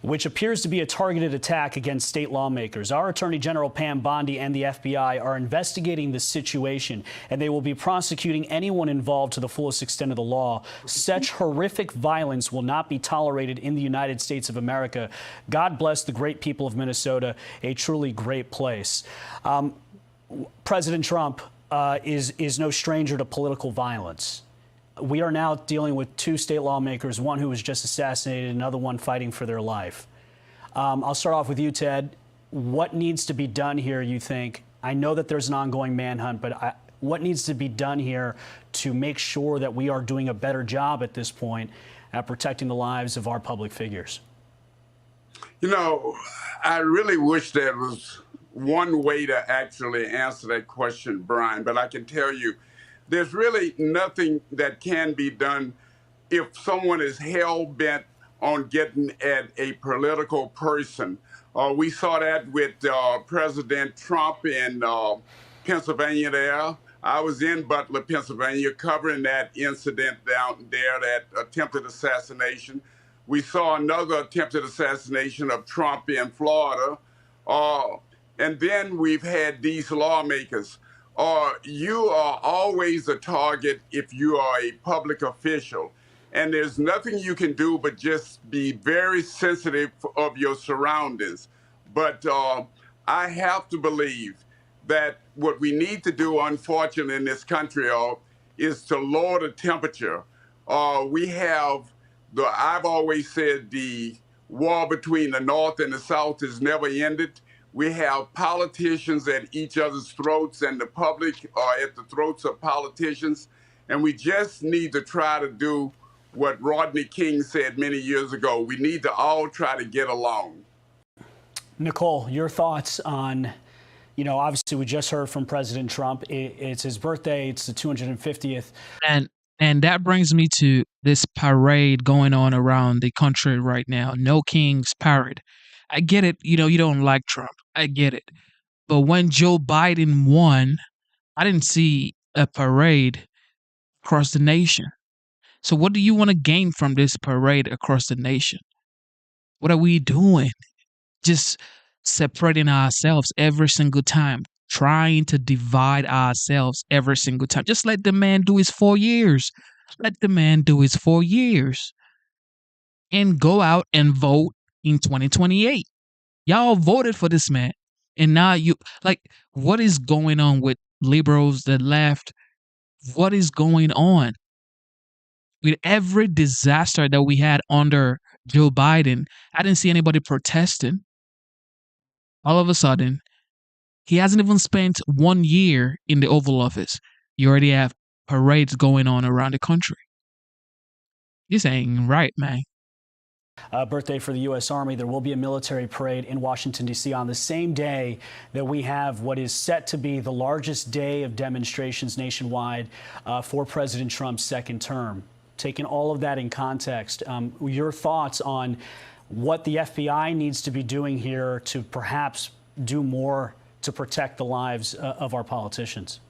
which appears to be a targeted attack against state lawmakers. Our Attorney General Pam Bondi and the FBI are investigating this situation, and they will be prosecuting anyone involved to the fullest extent of the law. Such horrific violence will not be tolerated in the United States of America. God bless the great people of Minnesota, a truly great place. President Trump is no stranger to political violence. We are now dealing with two state lawmakers, one who was just assassinated, another one fighting for their life. I'll start off with you, Ted. What needs to be done here, you think? I know that there's an ongoing manhunt, but what needs to be done here to make sure that we are doing a better job at this point at protecting the lives of our public figures? You know, I really wish there was one way to actually answer that question, Brian, but I can tell you, there's really nothing that can be done if someone is hell-bent on getting at a political person. We saw that with President Trump in Pennsylvania there. I was in Butler, Pennsylvania, covering that incident down there, that attempted assassination. We saw another attempted assassination of Trump in Florida. And then we've had these lawmakers. You are always a target if you are a public official. And there's nothing you can do but just be very sensitive of your surroundings. But I have to believe that what we need to do, unfortunately, in this country is to lower the temperature. We have, I've always said the war between the North and the South has never ended. We have politicians at each other's throats, and the public are at the throats of politicians. And we just need to try to do what Rodney King said many years ago. We need to all try to get along. Nicole, your thoughts on, you know, obviously we just heard from President Trump. It's his birthday. It's the 250th. And that brings me to this parade going on around the country right now. No King's Parade. I get it. You know, you don't like Trump. I get it. But when Joe Biden won, I didn't see a parade across the nation. So what do you want to gain from this parade across the nation? What are we doing? Just separating ourselves every single time, trying to divide ourselves every single time. Just let the man do his 4 years. Let the man do his 4 years. And go out and vote in 2028. Y'all voted for this man. And now what is going on with liberals, the left? What is going on? With every disaster that we had under Joe Biden, I didn't see anybody protesting. All of a sudden, he hasn't even spent 1 year in the Oval Office. You already have parades going on around the country. This ain't right, man. Birthday for the U.S. Army. There will be a military parade in Washington, D.C. on the same day that we have what is set to be the largest day of demonstrations nationwide for President Trump's second term. Taking all of that in context, your thoughts on what the FBI needs to be doing here to perhaps do more to protect the lives of our politicians?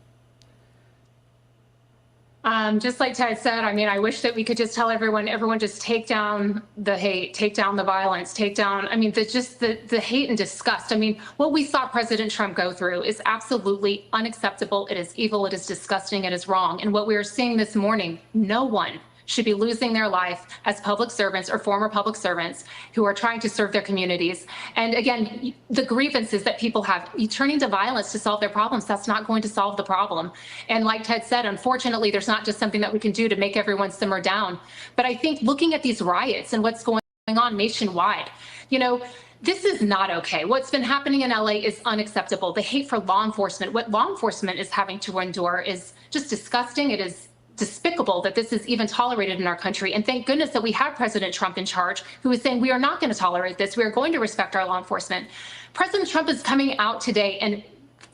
Just like Ted said, I mean, I wish that we could just tell everyone just take down the hate, take down the violence, take down, I mean, the hate and disgust. I mean, what we saw President Trump go through is absolutely unacceptable. It is evil. It is disgusting. It is wrong. And what we are seeing this morning, no one should be losing their life as public servants or former public servants who are trying to serve their communities. And again, the grievances that people have, turning to violence to solve their problems, that's not going to solve the problem. And like Ted said, unfortunately, there's not just something that we can do to make everyone simmer down. But I think looking at these riots and what's going on nationwide, you know, this is not okay. What's been happening in LA is unacceptable. The hate for law enforcement, what law enforcement is having to endure is just disgusting. It is despicable that this is even tolerated in our country. And thank goodness that we have President Trump in charge, who is saying we are not going to tolerate this. We are going to respect our law enforcement. President Trump is coming out today and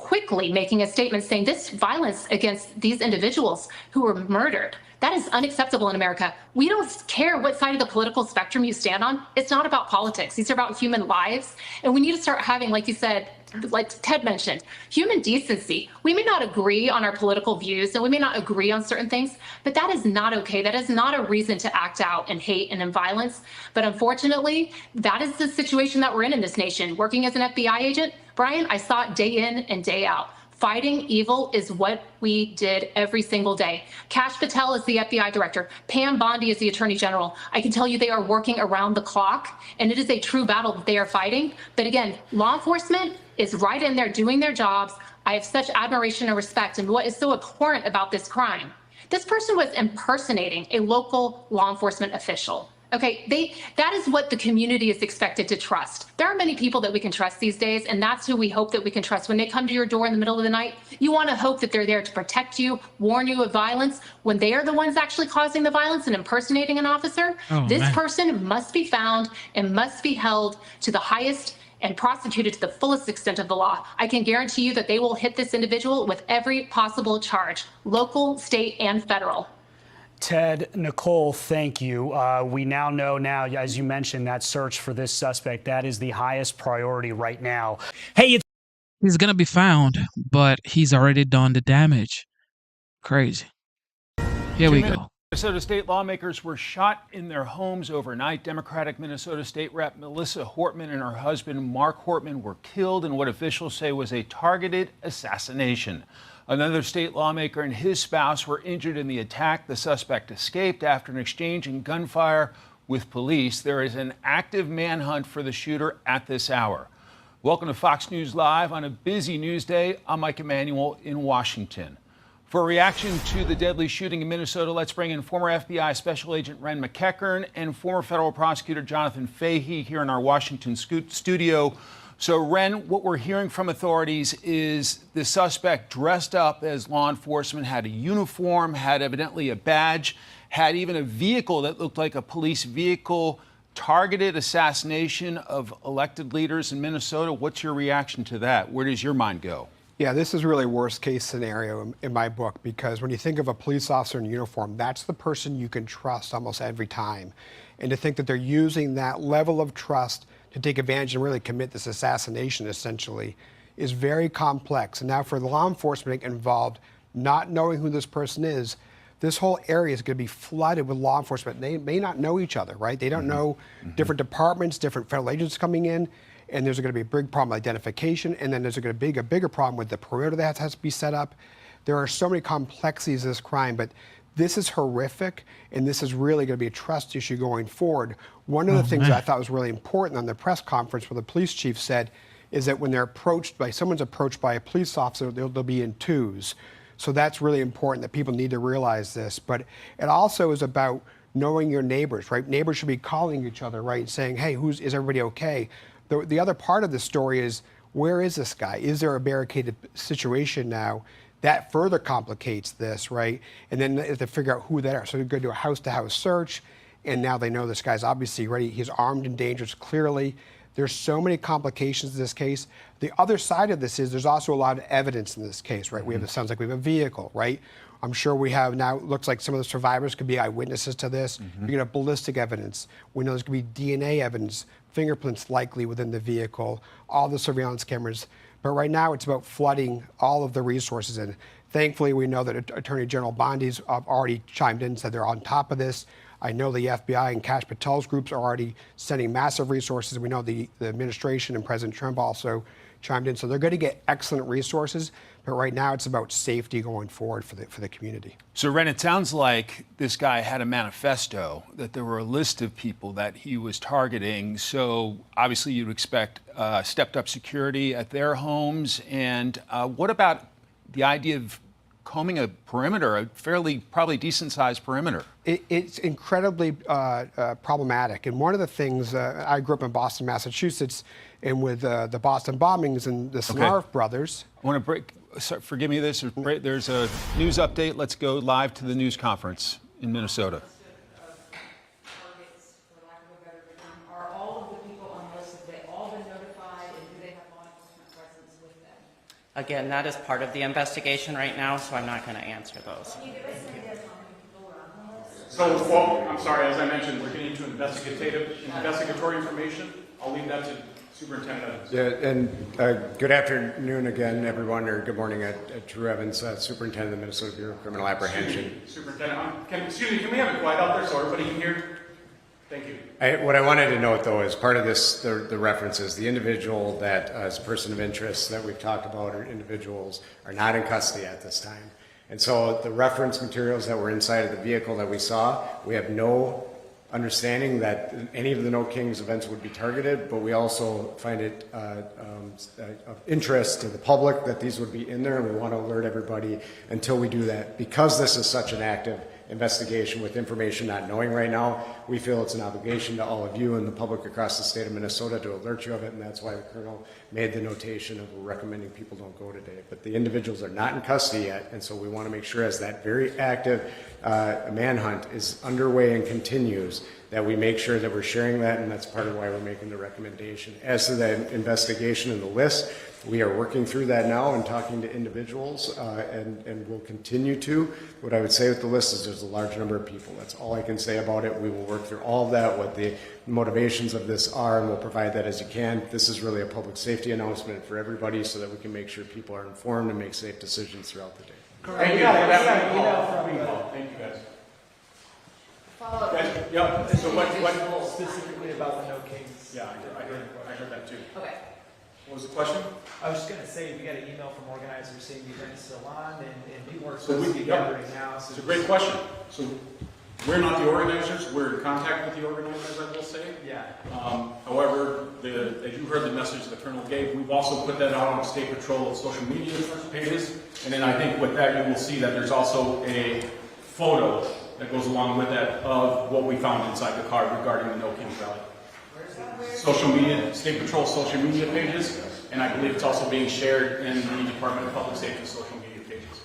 quickly making a statement saying this violence against these individuals who were murdered, that is unacceptable in America. We don't care what side of the political spectrum you stand on. It's not about politics. These are about human lives. And we need to start having, like you said, like Ted mentioned, human decency. We may not agree on our political views and we may not agree on certain things, but that is not okay. That is not a reason to act out in hate and in violence. But unfortunately, that is the situation that we're in this nation. Working as an FBI agent, Brian, I saw it day in and day out. Fighting evil is what we did every single day. Kash Patel is the FBI director. Pam Bondi is the attorney general. I can tell you they are working around the clock, and it is a true battle that they are fighting. But again, law enforcement is right in there doing their jobs. I have such admiration and respect. And what is so abhorrent about this crime? This person was impersonating a local law enforcement official. Okay, that is what the community is expected to trust. There are many people that we can trust these days, and that's who we hope that we can trust. When they come to your door in the middle of the night, you want to hope that they're there to protect you, warn you of violence. When they are the ones actually causing the violence and impersonating an officer, this person must be found and must be held to the highest and prosecuted to the fullest extent of the law. I can guarantee you that they will hit this individual with every possible charge, local, state, and federal. Ted, Nicole, thank you. We now know as you mentioned, that search for this suspect, that is the highest priority right now. Hey, he's going to be found, but he's already done the damage. Crazy. Here we go. Minnesota state lawmakers were shot in their homes overnight. Democratic Minnesota State Rep Melissa Hortman and her husband Mark Hortman were killed in what officials say was a targeted assassination. Another state lawmaker and his spouse were injured in the attack. The suspect escaped after an exchange in gunfire with police. There is an active manhunt for the shooter at this hour. Welcome to Fox News Live on a busy news day. I'm Mike Emanuel in Washington. For a reaction to the deadly shooting in Minnesota, let's bring in former FBI Special Agent Ren McEachern and former federal prosecutor Jonathan Fahey here in our Washington studio. So, Ren, what we're hearing from authorities is the suspect dressed up as law enforcement, had a uniform, had evidently a badge, had even a vehicle that looked like a police vehicle, targeted assassination of elected leaders in Minnesota. What's your reaction to that? Where does your mind go? Yeah, this is really worst case scenario in my book, because when you think of a police officer in uniform, that's the person you can trust almost every time. And to think that they're using that level of trust to take advantage and really commit this assassination essentially is very complex. And now for the law enforcement involved, not knowing who this person is, this whole area is going to be flooded with law enforcement. They may not know each other, right? They don't know different departments, different federal agents coming in. And there's going to be a big problem with identification. And then there's going to be a bigger problem with the perimeter that has to be set up. There are so many complexities of this crime, but this is horrific. And this is really going to be a trust issue going forward. One of the things that I thought was really important on the press conference where the police chief said is that when they're someone's approached by a police officer, they'll be in twos. So that's really important that people need to realize this. But it also is about knowing your neighbors, right? Neighbors should be calling each other, right? Saying, hey, is everybody okay? The other part of the story is, where is this guy? Is there a barricaded situation now? That further complicates this, right? And then they have to figure out who they are. So they're going to do a house-to-house search, and now they know this guy's obviously ready. He's armed and dangerous, clearly. There's so many complications in this case. The other side of this is there's also a lot of evidence in this case, right? It sounds like we have a vehicle, right? I'm sure we have now, looks like some of the survivors could be eyewitnesses to this. You're going to have ballistic evidence. We know there's going to be DNA evidence, fingerprints likely within the vehicle, all the surveillance cameras. But right now it's about flooding all of the resources in. Thankfully, we know that Attorney General Bondi's already chimed in and said they're on top of this. I know the FBI and Kash Patel's groups are already sending massive resources. We know the administration and President Trump also chimed in. So they're going to get excellent resources. But right now it's about safety going forward for the community. So, Ren, it sounds like this guy had a manifesto, that there were a list of people that he was targeting. So obviously you'd expect stepped up security at their homes. And what about the idea of combing a perimeter, a fairly probably decent sized perimeter? It's incredibly problematic. And one of the things, I grew up in Boston, Massachusetts, and with the Boston bombings and the Snarf brothers. I want to break. Forgive me, there's a news update. Let's go live to the news conference in Minnesota. Are all of the people on the list, have they all been notified, and do they have law enforcement presence with them? Again, that is part of the investigation right now, so I'm not going to answer those. So, well, I'm sorry, as I mentioned, we're getting into investigatory information. I'll leave that to Superintendent Evans. Yeah, and good afternoon again, everyone, or good morning. Drew Evans, Superintendent of the Minnesota Bureau of Criminal Apprehension. Superintendent, can we have it quiet out there so everybody can hear? Thank you. What I wanted to note, though, is part of this, the references, the individual that is a person of interest that we've talked about, or individuals, are not in custody at this time. And so the reference materials that were inside of the vehicle that we saw, we have no understanding that any of the No Kings events would be targeted, but we also find it of interest to the public that these would be in there, and we want to alert everybody until we do that. Because this is such an active investigation with information not knowing right now, we feel it's an obligation to all of you and the public across the state of Minnesota to alert you of it, and that's why the Colonel made the notation of recommending people don't go today. But the individuals are not in custody yet, and so we want to make sure as that very active manhunt is underway and continues, that we make sure that we're sharing that, and that's part of why we're making the recommendation. As to the investigation and the list, we are working through that now and talking to individuals, and we'll continue to. What I would say with the list is there's a large number of people. That's all I can say about it. We will work through all of that, what the motivations of this are, and we'll provide that as you can. This is really a public safety announcement for everybody so that we can make sure people are informed and make safe decisions throughout the day. Thank you. Thank you, guys. Guys, yeah. So what specifically about the No Kings? Yeah, I heard that too. Okay. What was the question? I was just going to say, we got an email from organizers saying the event's still on, and people are So supposed to be gathering now. So it's a great question. So we're not the organizers. We're in contact with the organizers, I will say. Yeah. However, as you heard the message the Colonel gave, we've also put that out on State Patrol social media pages. And then I think with that, you will see that there's also a photo that goes along with that of what we found inside the car regarding the No Kings rally. Social media, State Patrol social media pages, and I believe it's also being shared in the Department of Public Safety social media pages.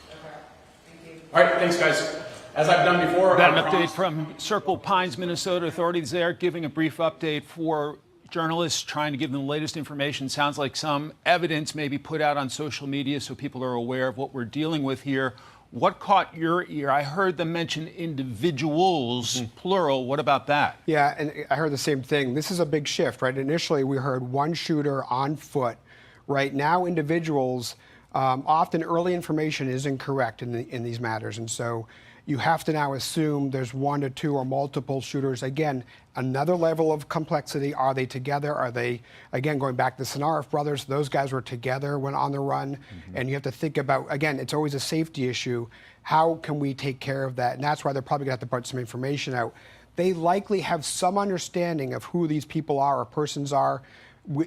All right, thanks, guys. As I've done before, Got an update from Circle Pines, Minnesota. Authorities there giving a brief update for journalists, trying to give them the latest information. Sounds like some evidence may be put out on social media so people are aware of what we're dealing with here. What caught your ear? I heard them mention individuals, plural. What about that? Yeah, and I heard the same thing. This is a big shift, right? Initially, we heard one shooter on foot. Right now, individuals, often early information is incorrect in these matters. And so you have to now assume there's one to two or multiple shooters. Again, another level of complexity. Are they together? Are they, again, going back to the Sanarif brothers, those guys were together when on the run. And you have to think about, again, it's always a safety issue. How can we take care of that? And that's why they're probably going to have to put some information out. They likely have some understanding of who these people are or persons are.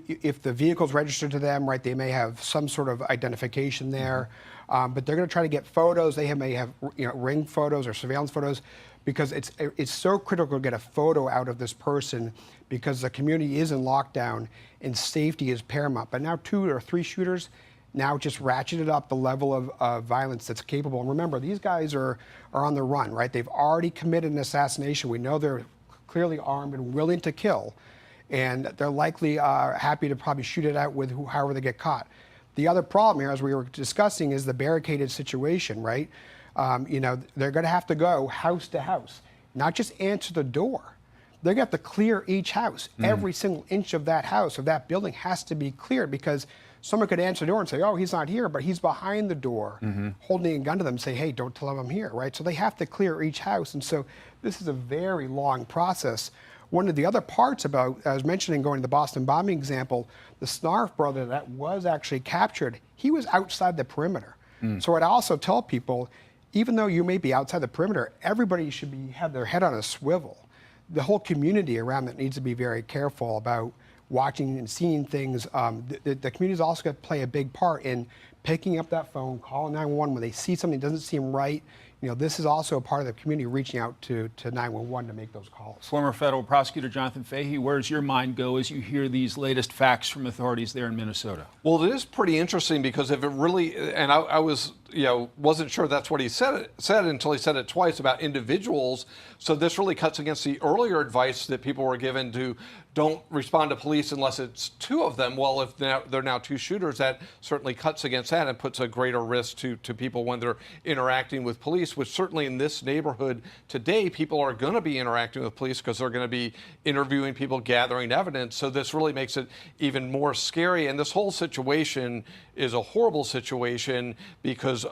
If the vehicle's registered to them, right, they may have some sort of identification there. But they're going to try to get photos. They may have ring photos or surveillance photos, because it's so critical to get a photo out of this person, because the community is in lockdown and safety is paramount. But now 2 or 3 shooters now just ratcheted up the level of violence that's capable. And remember, these guys are on the run, right? They've already committed an assassination. We know they're clearly armed and willing to kill. And they're likely happy to probably shoot it out with however they get caught. The other problem here, as we were discussing, is the barricaded situation, right? They're going to have to go house to house, not just answer the door. They're going to have to clear each house. Every single inch of that house, of that building, has to be cleared, because someone could answer the door and say, oh, he's not here, but he's behind the door, holding a gun to them and say, hey, don't tell him I'm here, right? So they have to clear each house. And so this is a very long process. One of the other parts about, I was mentioning going to the Boston bombing example, the Sanarif brother that was actually captured, he was outside the perimeter. So I'd also tell people, even though you may be outside the perimeter, everybody should have their head on a swivel. The whole community around that needs to be very careful about watching and seeing things. The community's also got to play a big part in picking up that phone, calling 911 when they see something that doesn't seem right. this is also a part of the community reaching out to 911 to make those calls. Former federal prosecutor Jonathan Fahey, where does your mind go as you hear these latest facts from authorities there in Minnesota? Well, it is pretty interesting because if it really, and I was, wasn't sure that's what he said until he said it twice about individuals. So this really cuts against the earlier advice that people were given to don't respond to police unless it's two of them. Well, if there are now two shooters, that certainly cuts against that and puts a greater risk to people when they're interacting with police, which certainly in this neighborhood today, people are going to be interacting with police because they're going to be interviewing people, gathering evidence. So this really makes it even more scary. And this whole situation is a horrible situation because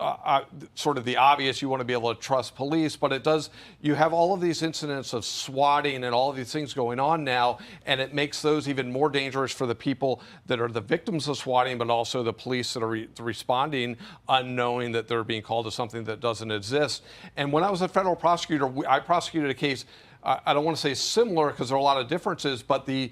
sort of the obvious, you want to be able to trust police, but it does, you have all of these incidents of swatting and all of these things going on now, and it makes those even more dangerous for the people that are the victims of swatting, but also the police that are responding unknowing that they're being called to something that doesn't exist. And when I was a federal prosecutor, I prosecuted a case, I don't want to say similar because there are a lot of differences, but the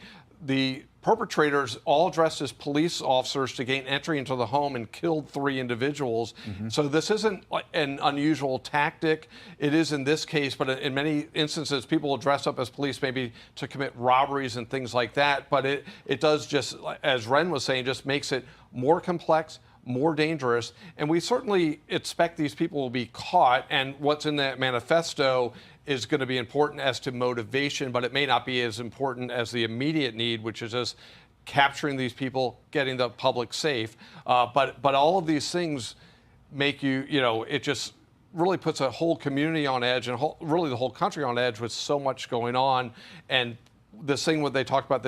perpetrators all dressed as police officers to gain entry into the home and killed 3 individuals. So this isn't an unusual tactic. It is in this case, but in many instances, people will dress up as police maybe to commit robberies and things like that. But it does just, as Ren was saying, just makes it more complex, more dangerous. And we certainly expect these people will be caught. And what's in that manifesto is going to be important as to motivation, but it may not be as important as the immediate need, which is just capturing these people, getting the public safe. But all of these things make it just really puts a whole community on edge and really the whole country on edge with so much going on. And this thing when they talked about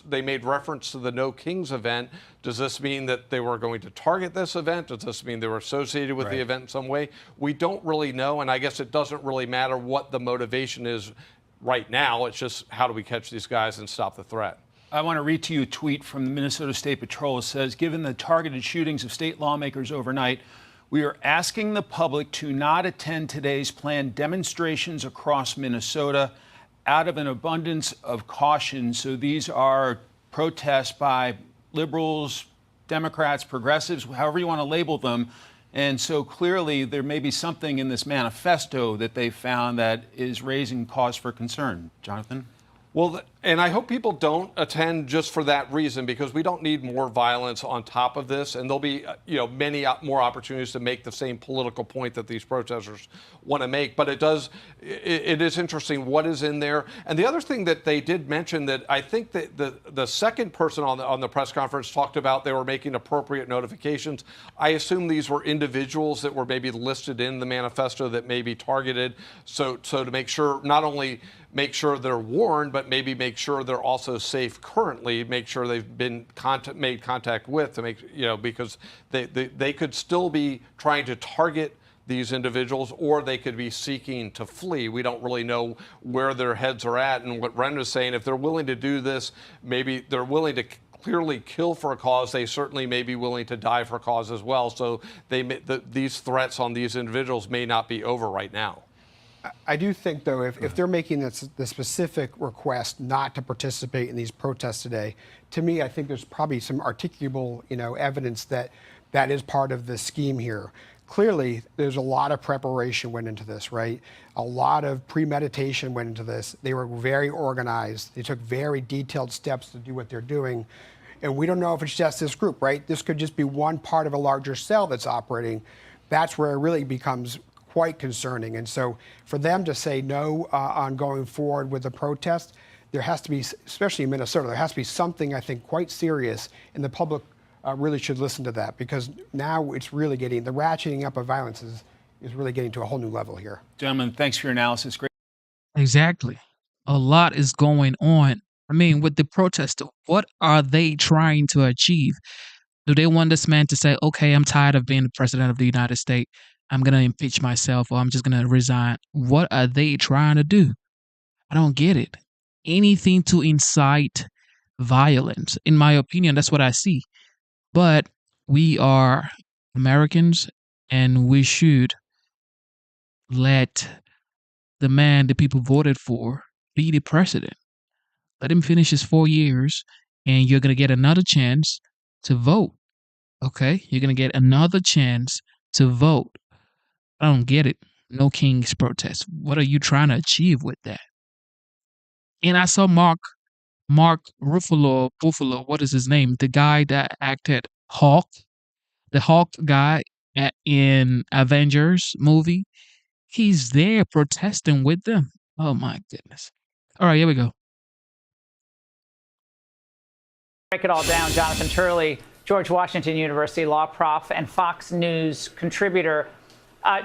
they made reference to the No Kings event. Does this mean that they were going to target this event? Does this mean they were associated with the event in some way? We don't really know, and I guess it doesn't really matter what the motivation is right now. It's just how do we catch these guys and stop the threat? I want to read to you a tweet from the Minnesota State Patrol. It says, given the targeted shootings of state lawmakers overnight, we are asking the public to not attend today's planned demonstrations across Minnesota out of an abundance of caution. So these are protests by liberals, Democrats, progressives, however you want to label them. And so clearly there may be something in this manifesto that they found that is raising cause for concern. Jonathan? Well, and I hope people don't attend just for that reason, because we don't need more violence on top of this. And there'll be, many more opportunities to make the same political point that these protesters want to make. But it is interesting what is in there. And the other thing that they did mention that I think that the second person on the press conference talked about they were making appropriate notifications. I assume these were individuals that were maybe listed in the manifesto that may be targeted. So to make sure, not only make sure they're warned, but maybe make sure they're also safe currently, make sure they've been made contact with to make, because they could still be trying to target these individuals, or they could be seeking to flee. We don't really know where their heads are at. And what Ren was saying, if they're willing to do this, maybe they're willing to clearly kill for a cause. They certainly may be willing to die for a cause as well. So these threats on these individuals may not be over right now. I do think, though, if they're making the specific request not to participate in these protests today, to me, I think there's probably some articulable, evidence that is part of the scheme here. Clearly, there's a lot of preparation went into this, right? A lot of premeditation went into this. They were very organized. They took very detailed steps to do what they're doing. And we don't know if it's just this group, right? This could just be one part of a larger cell that's operating. That's where it really becomes quite concerning. And so for them to say no on going forward with the protest, there has to be, especially in Minnesota, there has to be something, I think, quite serious, and the public really should listen to that, because now it's really getting, the ratcheting up of violence is really getting to a whole new level here. Gentlemen, thanks for your analysis. Great. Exactly. A lot is going on. I mean, with the protest, what are they trying to achieve? Do they want this man to say, okay, I'm tired of being the president of the United States, I'm going to impeach myself, or I'm just going to resign? What are they trying to do? I don't get it. Anything to incite violence. In my opinion, that's what I see. But we are Americans, and we should let the man the people voted for be the president. Let him finish his 4 years, and you're going to get another chance to vote. Okay? You're going to get another chance to vote. I don't get it. No Kings protest. What are you trying to achieve with that? And I saw Mark Ruffalo, what is his name? The guy that acted Hawk, the Hawk guy in Avengers movie. He's there protesting with them. Oh my goodness. All right, here we go. Break it all down. Jonathan Turley, George Washington University law prof and Fox News contributor.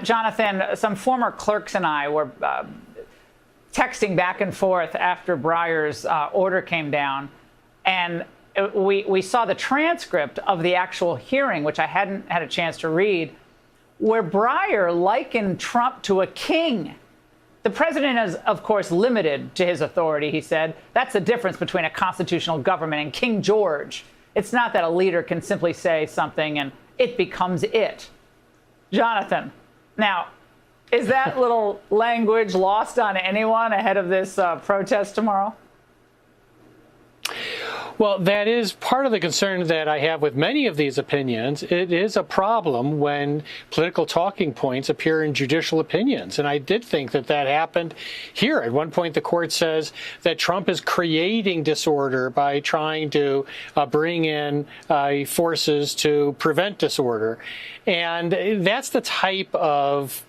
Jonathan, some former clerks and I were texting back and forth after Breyer's order came down, and we saw the transcript of the actual hearing, which I hadn't had a chance to read, where Breyer likened Trump to a king. The president is, of course, limited to his authority, he said. That's the difference between a constitutional government and King George. It's not that a leader can simply say something and it becomes it. Jonathan, now, is that little language lost on anyone ahead of this protest tomorrow? Well, that is part of the concern that I have with many of these opinions. It is a problem when political talking points appear in judicial opinions. And I did think that that happened here. At one point, the court says that Trump is creating disorder by trying to bring in forces to prevent disorder. And that's the type of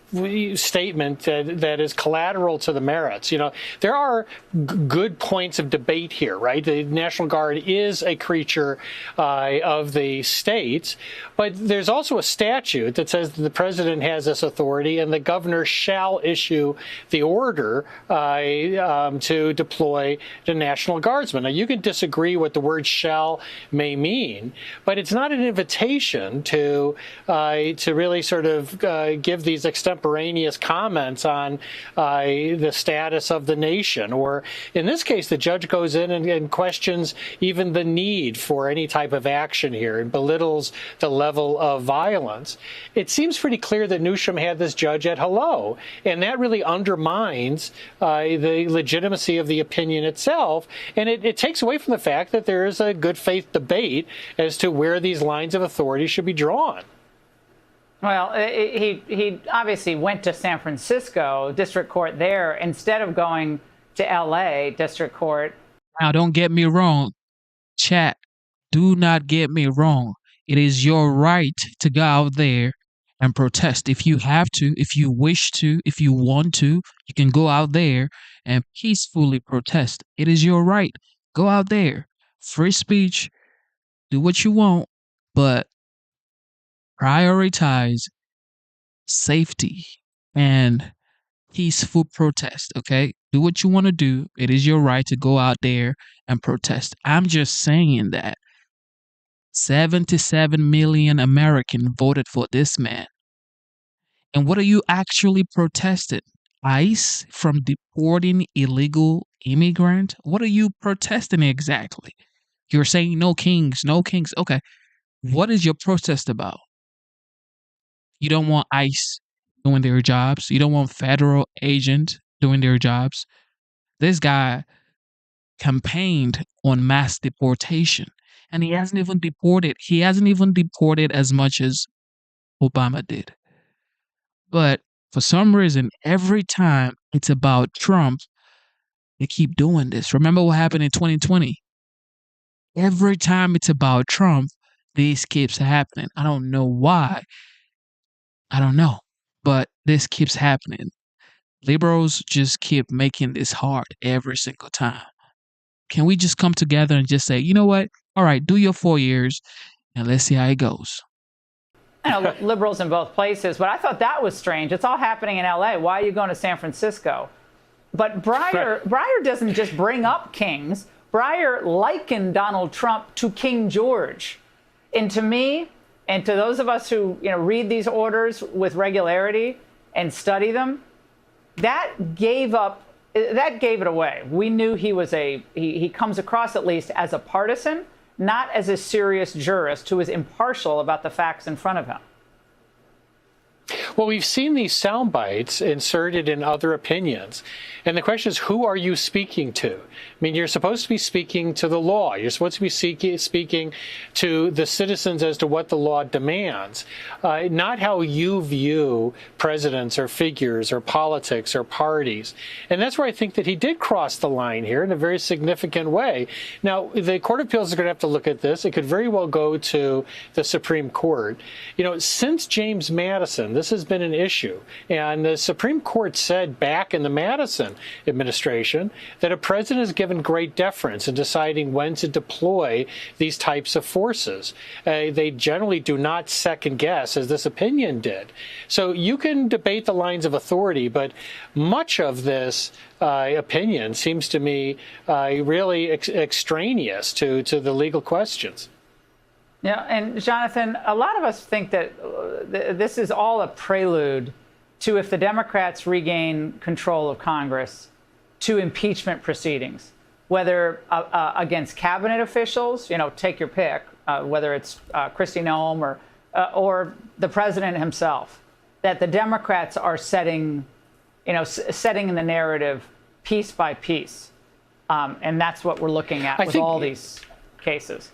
statement that is collateral to the merits. You know, there are good points of debate here, right? The National Guard is a creature of the states, but there's also a statute that says that the president has this authority and the governor shall issue the order to deploy the National Guardsmen. Now, you can disagree what the word shall may mean, but it's not an invitation to really sort of give these extemporaneous comments on the status of the nation. Or in this case, the judge goes in and questions even the need for any type of action here and belittles the level of violence. It seems pretty clear that Newsom had this judge at hello, and that really undermines the legitimacy of the opinion itself. And it takes away from the fact that there is a good faith debate as to where these lines of authority should be drawn. Well, he obviously went to San Francisco, district court there, instead of going to L.A., district court. Now, don't get me wrong, chat. Do not get me wrong. It is your right to go out there and protest. If you have to, if you wish to, if you want to, you can go out there and peacefully protest. It is your right. Go out there. Free speech. Do what you want, but prioritize safety and peaceful protest, okay? Do what you want to do. It is your right to go out there and protest. I'm just saying that 77 million Americans voted for this man. And what are you actually protesting? ICE from deporting illegal immigrants? What are you protesting exactly? You're saying no kings, no kings. Okay. What is your protest about? You don't want ICE doing their jobs. You don't want federal agents doing their jobs. This guy campaigned on mass deportation, and he hasn't even deported. He hasn't even deported as much as Obama did. But for some reason, every time it's about Trump, they keep doing this. Remember what happened in 2020? Every time it's about Trump, this keeps happening. I don't know why. I don't know, but this keeps happening. Liberals just keep making this hard every single time. Can we just come together and just say, you know what? All right, do your 4 years and let's see how it goes. I know liberals in both places, but I thought that was strange. It's all happening in L.A. Why are you going to San Francisco? But Breyer doesn't just bring up kings. Breyer likened Donald Trump to King George. And to me, and to those of us who read these orders with regularity and study them, that gave it away. We knew he comes across at least as a partisan, not as a serious jurist who is impartial about the facts in front of him. Well, we've seen these sound bites inserted in other opinions. And the question is, who are you speaking to? I mean, you're supposed to be speaking to the law. You're supposed to be speaking to the citizens as to what the law demands, not how you view presidents or figures or politics or parties. And that's where I think that he did cross the line here in a very significant way. Now, the Court of Appeals is going to have to look at this. It could very well go to the Supreme Court. You know, since James Madison, this has been an issue. And the Supreme Court said back in the Madison administration that a president is given great deference in deciding when to deploy these types of forces. They generally do not second guess, as this opinion did. So you can debate the lines of authority, but much of this opinion seems to me really extraneous to the legal questions. Yeah, and Jonathan, a lot of us think that this is all a prelude to, if the Democrats regain control of Congress, to impeachment proceedings, whether against cabinet officials, you know, take your pick, whether it's Kristi Noem or the president himself, that the Democrats are setting the narrative piece by piece. And that's what we're looking at with all these cases.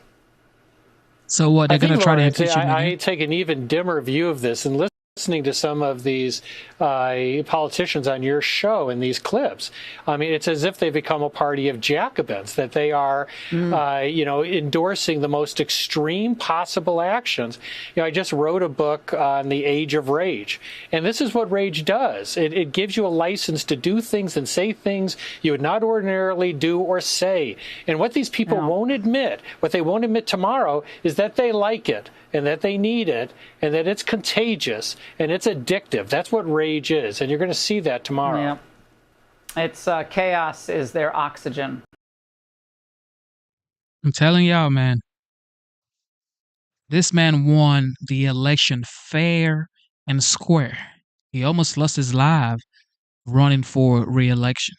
So what, they're going to try to impeach him? I take an even dimmer view of this, and listening to some of these politicians on your show in these clips, I mean, it's as if they become a party of Jacobins, that they are, endorsing the most extreme possible actions. You know, I just wrote a book on the age of rage, and this is what rage does. It gives you a license to do things and say things you would not ordinarily do or say. And what these people won't admit, what they won't admit tomorrow, is that they like it, and that they need it, and that it's contagious, and it's addictive. That's what rage is, and you're going to see that tomorrow. Yeah. It's chaos is their oxygen. I'm telling y'all, man. This man won the election fair and square. He almost lost his life running for re-election.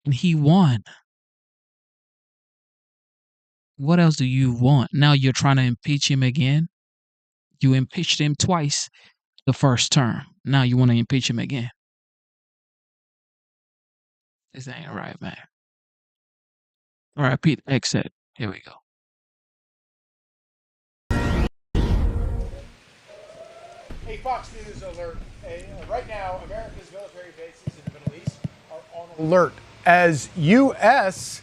And he won. What else do you want? Now you're trying to impeach him again? You impeached him twice the first term. Now you want to impeach him again. This ain't right, man. All right, Pete, exit. Here we go. Hey, Fox News alert. Right now, America's military bases in the Middle East are on alert as U.S.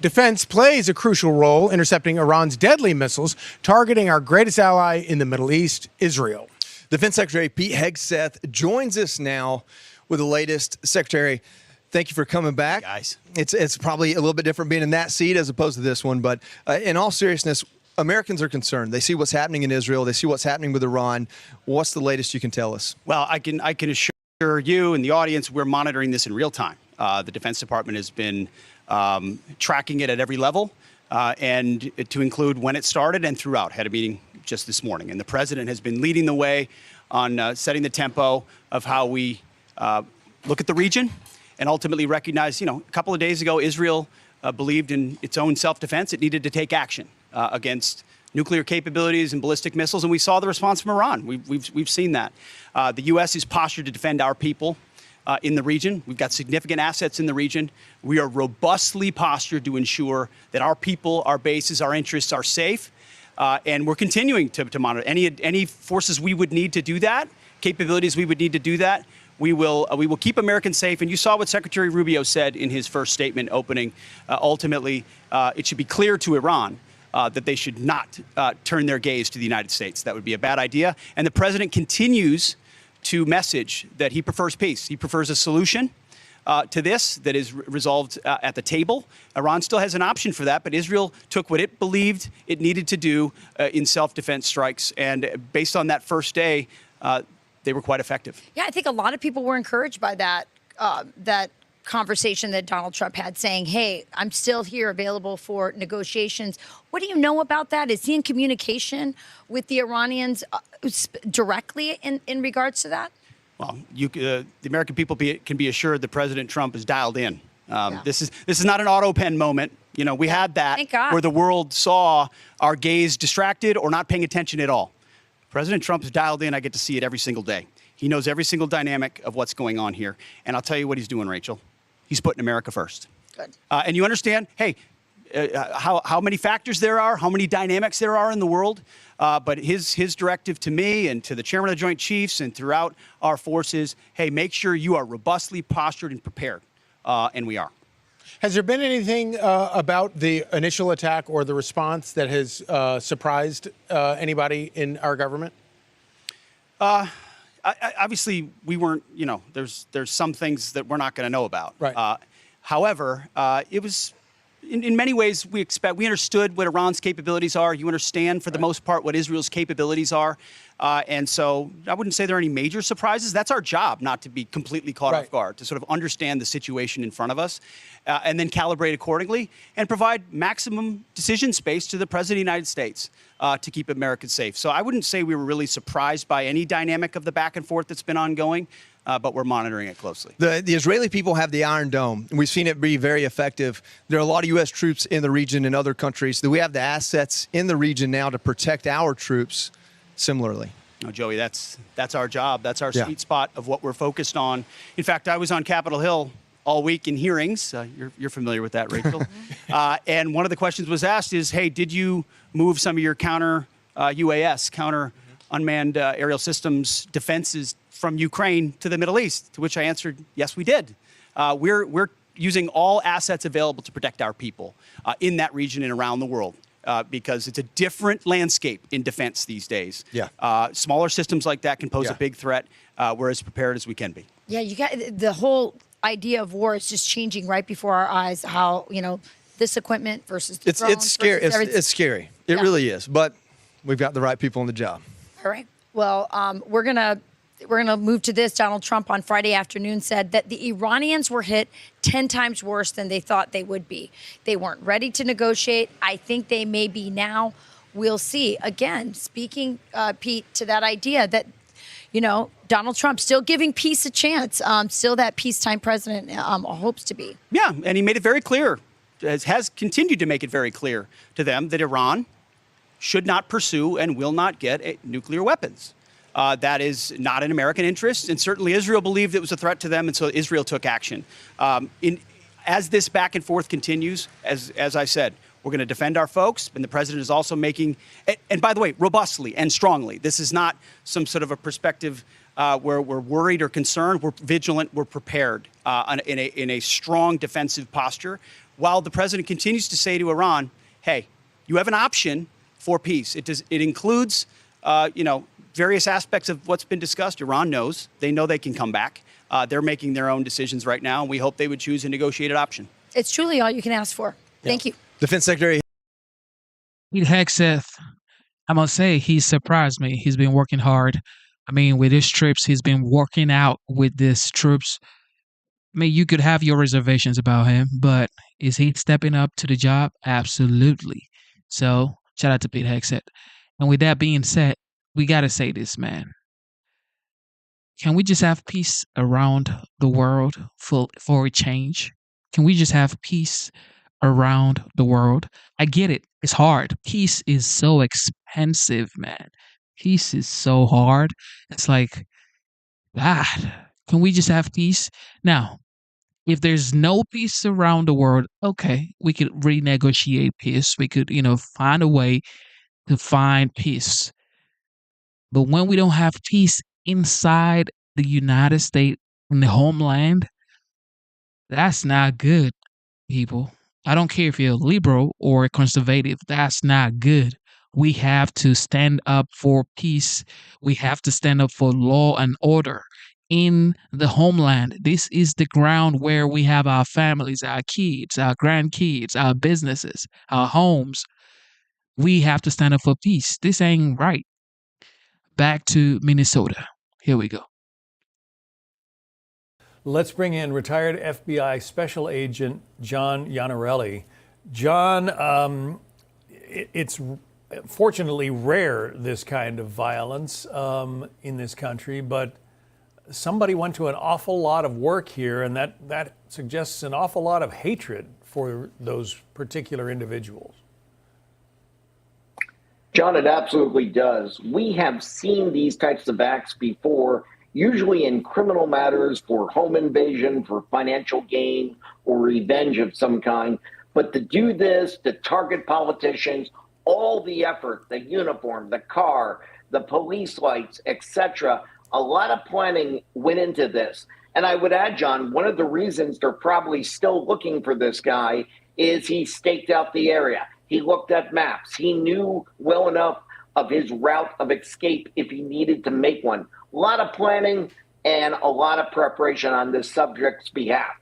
defense plays a crucial role intercepting Iran's deadly missiles targeting our greatest ally in the Middle East, Israel. Defense Secretary Pete Hegseth joins us now with the latest. Secretary, thank you for coming back. Hey guys. It's probably a little bit different being in that seat as opposed to this one, but in all seriousness, Americans are concerned. They see what's happening in Israel. They see what's happening with Iran. What's the latest you can tell us? Well, I can assure you and the audience we're monitoring this in real time. The Defense Department has been tracking it at every level, and to include when it started and throughout. Had a meeting just this morning, and the president has been leading the way on setting the tempo of how we look at the region and ultimately recognize, a couple of days ago, Israel believed in its own self-defense. It needed to take action against nuclear capabilities and ballistic missiles, and we saw the response from Iran. We've seen that. The U.S. is postured to defend our people in the region. We've got significant assets in the region. We are robustly postured to ensure that our people, our bases, our interests are safe. And we're continuing to monitor any forces we would need to do that, capabilities we would need to do that. We will keep Americans safe. And you saw what Secretary Rubio said in his first statement opening. Ultimately, it should be clear to Iran that they should not turn their gaze to the United States. That would be a bad idea. And the president continues to message that he prefers peace. He prefers a solution to this that is resolved at the table. Iran still has an option for that, but Israel took what it believed it needed to do in self-defense strikes. And based on that first day, they were quite effective. Yeah, I think a lot of people were encouraged by that conversation that Donald Trump had saying, hey, I'm still here available for negotiations. What do you know about that? Is he in communication with the Iranians directly in regards to that? Well, the American people can be assured that President Trump is dialed in. This is not an auto pen moment. We had that where the world saw our gaze distracted or not paying attention at all. President Trump is dialed in. I get to see it every single day. He knows every single dynamic of what's going on here. And I'll tell you what he's doing, Rachel. He's putting America first. Good. And you understand, hey, how many factors there are, how many dynamics there are in the world. But his directive to me and to the chairman of the Joint Chiefs and throughout our forces, hey, make sure you are robustly postured and prepared. And we are. Has there been anything about the initial attack or the response that has surprised anybody in our government? Obviously, we weren't, there's some things that we're not going to know about. Right. However, it was, in many ways, we understood what Iran's capabilities are. You understand, for the most part, what Israel's capabilities are. And so I wouldn't say there are any major surprises. That's our job, not to be completely caught off guard, to sort of understand the situation in front of us and then calibrate accordingly and provide maximum decision space to the President of the United States to keep Americans safe. So I wouldn't say we were really surprised by any dynamic of the back and forth that's been ongoing. But we're monitoring it closely. The Israeli people have the Iron Dome, and we've seen it be very effective. There are a lot of U.S. troops in the region and other countries. Do we have the assets in the region now to protect our troops similarly? No, Joey, that's our job. That's our sweet spot of what we're focused on. In fact, I was on Capitol Hill all week in hearings. You're familiar with that, Rachel. And one of the questions was asked is, hey, did you move some of your counter UAS, counter unmanned aerial systems defenses from Ukraine to the Middle East? To which I answered, yes, we did. We're using all assets available to protect our people in that region and around the world. Because it's a different landscape in defense these days. Yeah. Smaller systems like that can pose a big threat. We're as prepared as we can be. Yeah, you got the whole idea of war is just changing right before our eyes. How this equipment versus the drones it's scary. versus It's scary. It really is. But we've got the right people on the job. All right. Well, we're gonna move to this. Donald Trump on Friday afternoon said that the Iranians were hit 10 times worse than they thought they would be. They weren't ready to negotiate. I think they may be now. We'll see. Again, speaking, Pete, to that idea that, Donald Trump still giving peace a chance, still that peacetime president hopes to be. Yeah, and he made it very clear, has continued to make it very clear to them that Iran should not pursue and will not get nuclear weapons. That is not in American interest, and certainly Israel believed it was a threat to them, and so Israel took action. As this back and forth continues, as I said, we're going to defend our folks, and the president is also making, and by the way, robustly and strongly. This is not some sort of a perspective where we're worried or concerned. We're vigilant. We're prepared in a strong defensive posture, while the president continues to say to Iran, "Hey, you have an option for peace. It includes, various aspects of what's been discussed." Iran knows. They know they can come back. They're making their own decisions right now, and we hope they would choose a negotiated option. It's truly all you can ask for. Thank you. Defense Secretary Pete Hegseth, I must say, he surprised me. He's been working hard. I mean, with his troops, he's been working out with these troops. I mean, you could have your reservations about him, but is he stepping up to the job? Absolutely. So, shout out to Pete Hegseth. And with that being said, we got to say this, man. Can we just have peace around the world for a change? Can we just have peace around the world? I get it. It's hard. Peace is so expensive, man. Peace is so hard. It's like, God, can we just have peace? Now, if there's no peace around the world, okay, we could renegotiate peace. We could, find a way to find peace. But when we don't have peace inside the United States, in the homeland, that's not good, people. I don't care if you're a liberal or a conservative. That's not good. We have to stand up for peace. We have to stand up for law and order in the homeland. This is the ground where we have our families, our kids, our grandkids, our businesses, our homes. We have to stand up for peace. This ain't right. Back to Minnesota. Here we go. Let's bring in retired FBI Special Agent John Iannarelli. John, it's fortunately rare, this kind of violence in this country, but somebody went to an awful lot of work here, and that suggests an awful lot of hatred for those particular individuals. John, it absolutely does. We have seen these types of acts before, usually in criminal matters for home invasion, for financial gain, or revenge of some kind. But to do this, to target politicians, all the effort, the uniform, the car, the police lights, etc., a lot of planning went into this. And I would add, John, one of the reasons they're probably still looking for this guy is he staked out the area. He looked at maps. He knew well enough of his route of escape if he needed to make one. A lot of planning and a lot of preparation on this subject's behalf.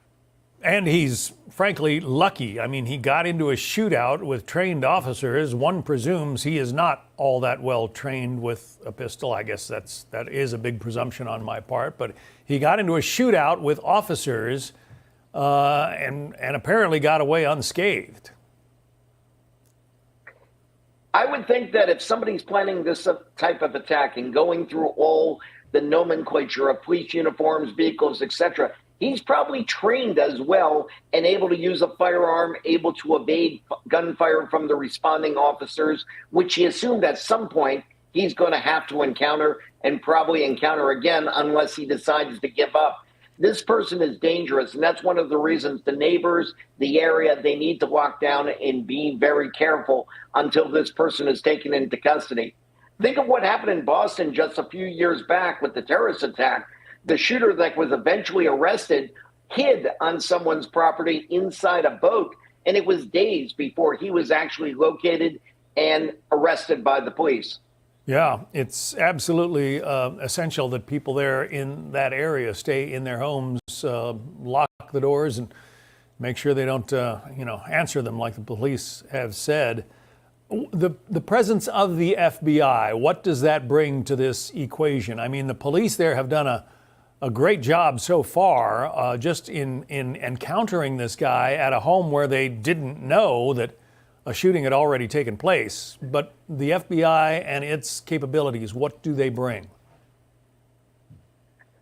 And he's frankly lucky. I mean, he got into a shootout with trained officers. One presumes he is not all that well trained with a pistol. I guess that is a big presumption on my part. But he got into a shootout with officers and apparently got away unscathed. I would think that if somebody's planning this type of attack and going through all the nomenclature of police uniforms, vehicles, etc., he's probably trained as well and able to use a firearm, able to evade gunfire from the responding officers, which he assumed at some point he's going to have to encounter and probably encounter again unless he decides to give up. This person is dangerous, and that's one of the reasons the neighbors, the area, they need to lock down and be very careful until this person is taken into custody. Think of what happened in Boston just a few years back with the terrorist attack. The shooter that was eventually arrested hid on someone's property inside a boat, and it was days before he was actually located and arrested by the police. Yeah, it's absolutely essential that people there in that area stay in their homes, lock the doors, and make sure they don't, answer them like the police have said. The presence of the FBI, what does that bring to this equation? I mean, the police there have done a great job so far just in encountering this guy at a home where they didn't know that a shooting had already taken place. But the FBI and its capabilities, what do they bring?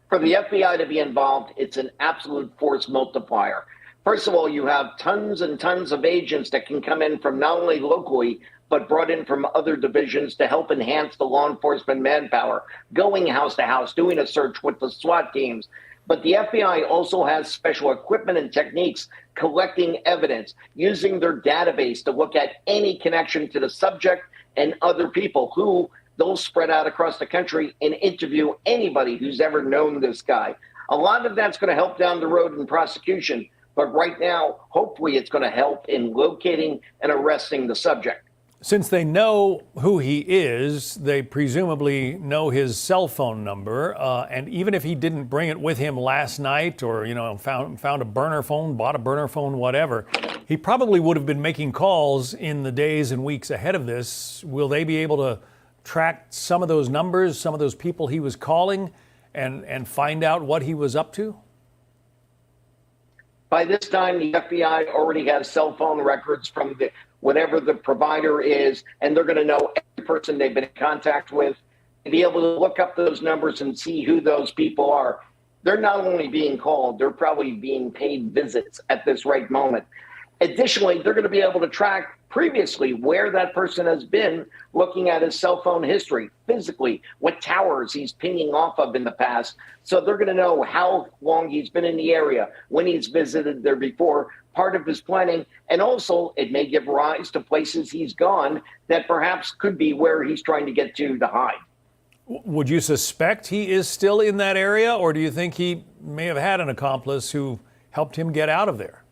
For the FBI to be involved, it's an absolute force multiplier. First of all, you have tons and tons of agents that can come in from not only locally, but brought in from other divisions to help enhance the law enforcement manpower, going house to house, doing a search with the SWAT teams. But the FBI also has special equipment and techniques collecting evidence, using their database to look at any connection to the subject and other people who they'll spread out across the country and interview anybody who's ever known this guy. A lot of that's going to help down the road in prosecution. But right now, hopefully it's going to help in locating and arresting the subject. Since they know who he is, they presumably know his cell phone number. And even if he didn't bring it with him last night or, found a burner phone, bought a burner phone, whatever, he probably would have been making calls in the days and weeks ahead of this. Will they be able to track some of those numbers, some of those people he was calling, and find out what he was up to? By this time, the FBI already has cell phone records from whatever the provider is, and they're going to know every person they've been in contact with, and be able to look up those numbers and see who those people are. They're not only being called, they're probably being paid visits at this right moment. Additionally, they're going to be able to track previously where that person has been, looking at his cell phone history, physically, what towers he's pinging off of in the past. So they're going to know how long he's been in the area, when he's visited there before, part of his planning. And also, it may give rise to places he's gone that perhaps could be where he's trying to get to hide. Would you suspect he is still in that area, or do you think he may have had an accomplice who helped him get out of there?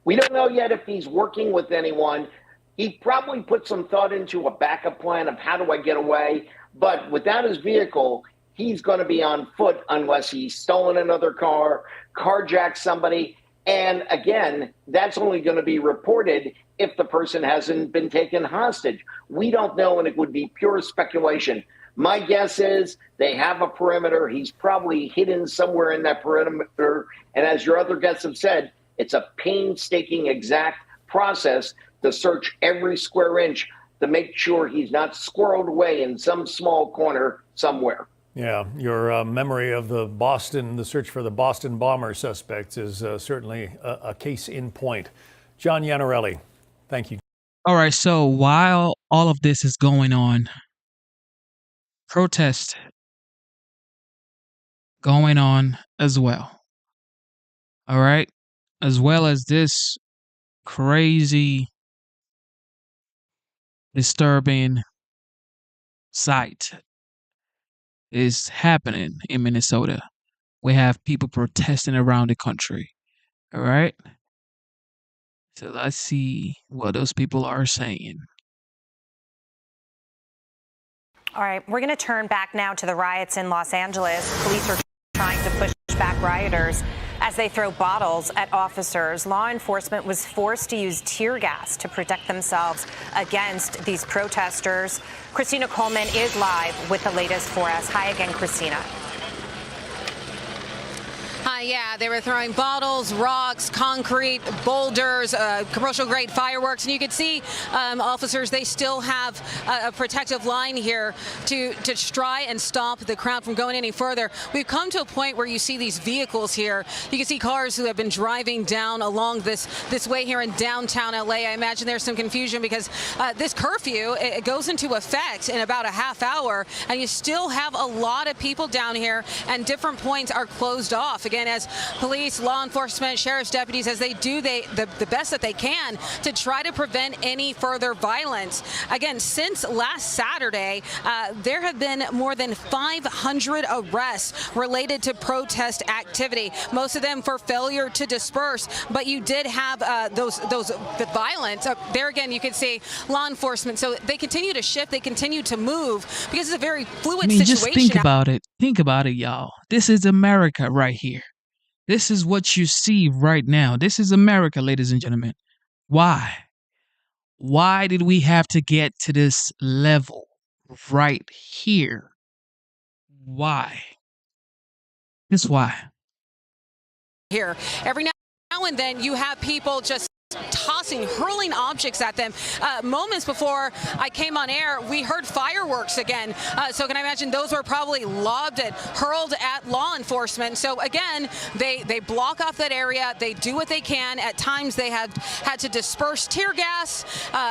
We don't know yet if he's working with anyone. He probably put some thought into a backup plan of how do I get away. But without his vehicle, he's going to be on foot unless he's stolen another car, carjacked somebody. And again, that's only going to be reported if the person hasn't been taken hostage. We don't know, and it would be pure speculation. My guess is they have a perimeter. He's probably hidden somewhere in that perimeter. And as your other guests have said, it's a painstaking, exact process to search every square inch to make sure he's not squirreled away in some small corner somewhere. Yeah, your memory of the search for the Boston bomber suspects is certainly a case in point. John Iannarelli, thank you. All right, so while all of this is going on, protest going on as well. All right, as well as this crazy, disturbing sight is happening in Minnesota. We have people protesting around the country. All right. So let's see what those people are saying. All right, we're going to turn back now to the riots in Los Angeles. Police are trying to push back rioters as they throw bottles at officers. Law enforcement was forced to use tear gas to protect themselves against these protesters. Christina Coleman is live with the latest for us. Hi again, Christina. Yeah, they were throwing bottles, rocks, concrete, boulders, commercial-grade fireworks, and you could see officers, they still have a protective line here to try and stop the crowd from going any further. We've come to a point where you see these vehicles here. You can see cars who have been driving down along this way here in downtown LA. I imagine there's some confusion because this curfew, it goes into effect in about a half hour, and you still have a lot of people down here, and different points are closed off. Again, as police, law enforcement, sheriff's deputies, as they do the best that they can to try to prevent any further violence. Again, since last Saturday, there have been more than 500 arrests related to protest activity, most of them for failure to disperse. But you did have the violence. There again, you can see law enforcement. So they continue to shift, they continue to move because it's a very fluid situation. Just think about it. Think about it, y'all. This is America right here. This is what you see right now. This is America, ladies and gentlemen. Why? Why did we have to get to this level right here? Why? Just why? Here, every now and then you have people just hurling objects at them. Moments before I came on air, we heard fireworks again. So can I imagine those were probably lobbed and hurled at law enforcement. So again, they block off that area. They do what they can. At times they have had to disperse tear gas.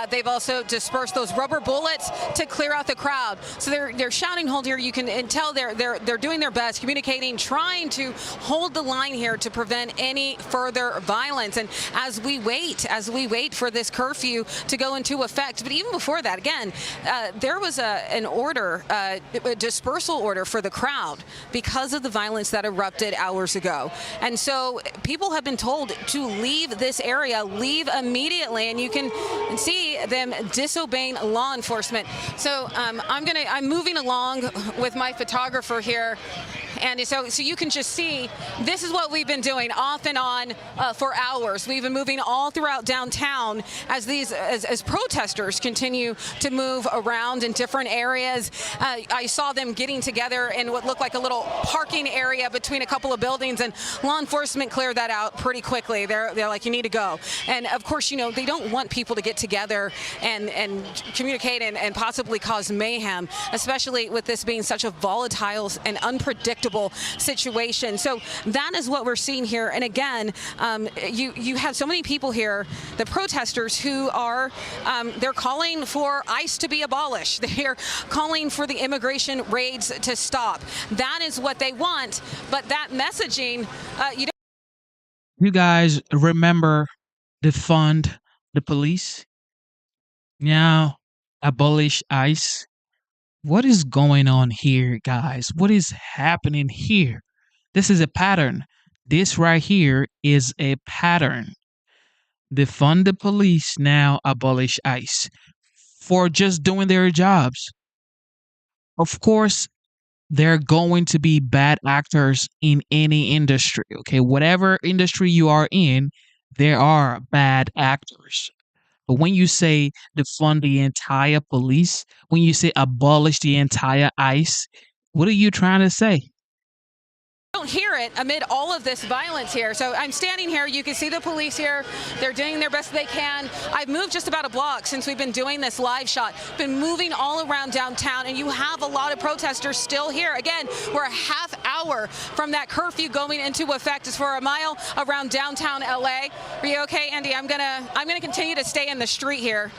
They've also dispersed those rubber bullets to clear out the crowd. So they're shouting hold here. You can tell they're doing their best, communicating, trying to hold the line here to prevent any further violence. And as we wait for this curfew to go into effect. But even before that, again, there was an order, a dispersal order for the crowd because of the violence that erupted hours ago. And so people have been told to leave this area, leave immediately, and you can see them disobeying law enforcement. So I'm moving along with my photographer here. And so you can just see this is what we've been doing off and on for hours. We've been moving all throughout downtown as protesters continue to move around in different areas. I saw them getting together in what looked like a little parking area between a couple of buildings, and law enforcement cleared that out pretty quickly. They're like, you need to go. And of course, they don't want people to get together and communicate and possibly cause mayhem, especially with this being such a volatile and unpredictable situation. So that is what we're seeing here. And again, you have so many people here, the protesters, who are they're calling for ICE to be abolished. They're calling for the immigration raids to stop. That is what they want. But that messaging, You guys remember defund the police? Now abolish ICE? What is going on here, guys? What is happening here? This is a pattern. This right here is a pattern. Defund the police, now abolish ICE for just doing their jobs. Of course, there are going to be bad actors in any industry, okay? Whatever industry you are in, there are bad actors. But when you say defund the entire police, when you say abolish the entire ICE, what are you trying to say? don't hear it amid all of this violence here. So I'm standing here. You can see the police here. They're doing their best they can. I've moved just about a block since we've been doing this live shot. Been moving all around downtown, and you have a lot of protesters still here. Again, we're a half hour from that curfew going into effect. It's for a mile around downtown LA. Are you okay, Andy? I'm gonna continue to stay in the street here.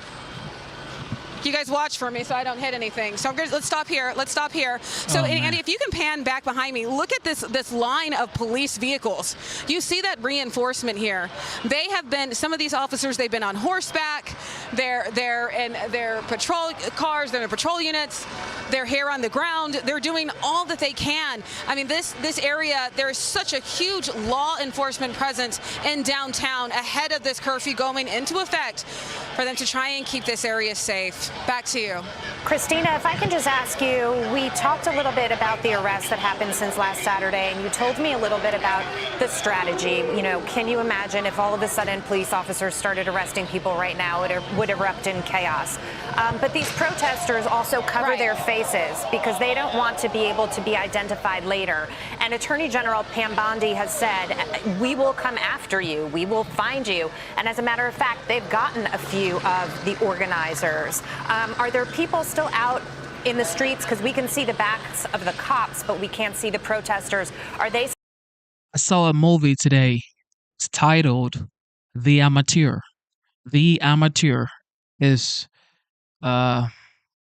You guys watch for me so I don't hit anything. So let's stop here. Let's stop here. So, Andy, if you can pan back behind me, look at this line of police vehicles. You see that reinforcement here. They have been, some of these officers, they've been on horseback. They're in their patrol cars. They're in patrol units. They're here on the ground. They're doing all that they can. I mean, this area, there is such a huge law enforcement presence in downtown ahead of this curfew going into effect for them to try and keep this area safe. Back to you. Christina, if I can just ask you, we talked a little bit about the arrest that happened since last Saturday, and you told me a little bit about the strategy. You know, can you imagine if all of a sudden police officers started arresting people right now, it would erupt in chaos. But these protesters also cover their faces because they don't want to be able to be identified later. And Attorney General Pam Bondi has said, we will come after you. We will find you. And as a matter of fact, they've gotten a few of the organizers. Are there people still out in the streets? Because we can see the backs of the cops, but we can't see the protesters. Are they? I saw a movie today. It's titled The Amateur. The Amateur is, man,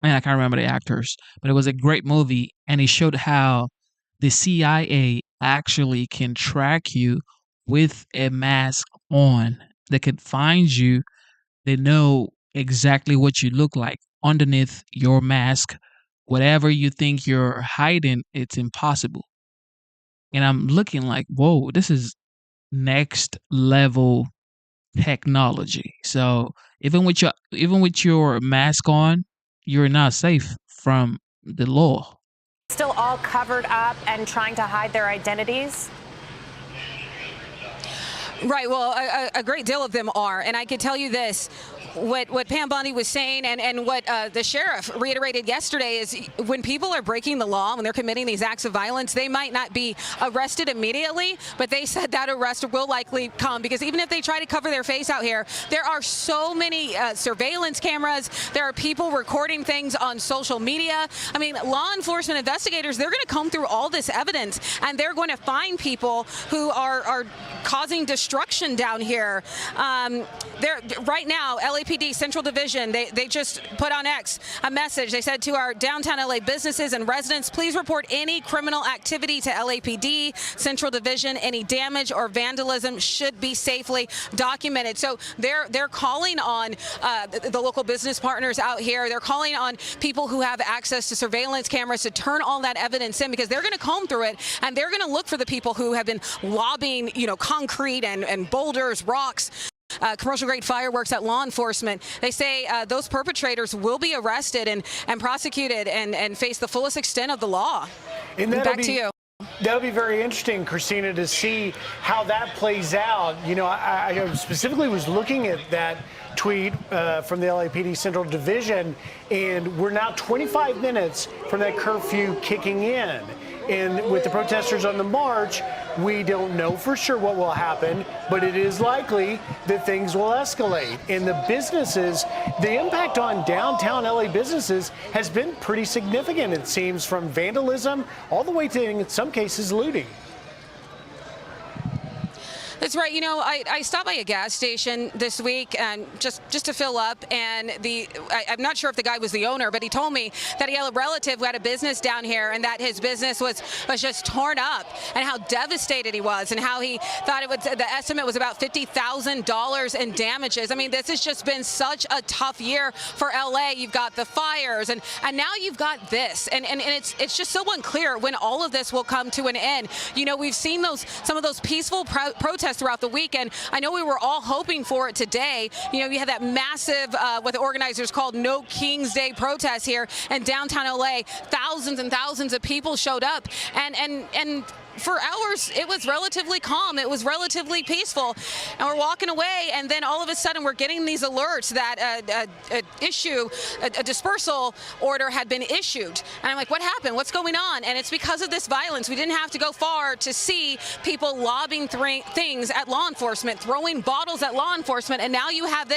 I can't remember the actors, but it was a great movie, and it showed how the CIA actually can track you with a mask on. They can find you. They know exactly what you look like underneath your mask. Whatever you think you're hiding, it's impossible. And I'm looking like, whoa, this is next level technology. So even with your mask on, you're not safe from the law. Still all covered up and trying to hide their identities? Right. Well, a great deal of them are. And I can tell you this. What Pam Bondi was saying and what the sheriff reiterated yesterday is when people are breaking the law, when they're committing these acts of violence, they might not be arrested immediately, but they said that arrest will likely come because even if they try to cover their face out here, there are so many surveillance cameras. There are people recording things on social media. I mean, law enforcement investigators, they're going to comb through all this evidence and they're going to find people who are causing destruction down here. Right now, LAPD Central Division, they just put on X a message. They said to our downtown LA businesses and residents, please report any criminal activity to LAPD Central Division. Any damage or vandalism should be safely documented. So they're calling on the local business partners out here. They're calling on people who have access to surveillance cameras to turn all that evidence in because they're going to comb through it and they're going to look for the people who have been lobbing, concrete and boulders, rocks, commercial grade fireworks at law enforcement. They say those perpetrators will be arrested and prosecuted and face the fullest extent of the law. And back to you. That'll be very interesting, Christina, to see how that plays out. I specifically was looking at that tweet from the LAPD Central Division, and we're now 25 minutes from that curfew kicking in. And with the protesters on the march, we don't know for sure what will happen, but it is likely that things will escalate. And the businesses, the impact on downtown LA businesses has been pretty significant, it seems, from vandalism all the way to, in some cases, looting. That's right. I stopped by a gas station this week and just to fill up, and I'm not sure if the guy was the owner, but he told me that he had a relative who had a business down here and that his business was just torn up and how devastated he was and how he thought the estimate was about $50,000 in damages. I mean, this has just been such a tough year for LA. You've got the fires and now you've got this, and it's just so unclear when all of this will come to an end. We've seen some of those peaceful protests throughout the weekend. I know we were all hoping for it today. You had that massive, what the organizers called No King's Day protest here in downtown LA. Thousands and thousands of people showed up, and for hours, it was relatively calm. It was relatively peaceful. And we're walking away, and then all of a sudden, we're getting these alerts that a dispersal order had been issued. And I'm like, what happened? What's going on? And it's because of this violence. We didn't have to go far to see people lobbing things at law enforcement, throwing bottles at law enforcement, and now you have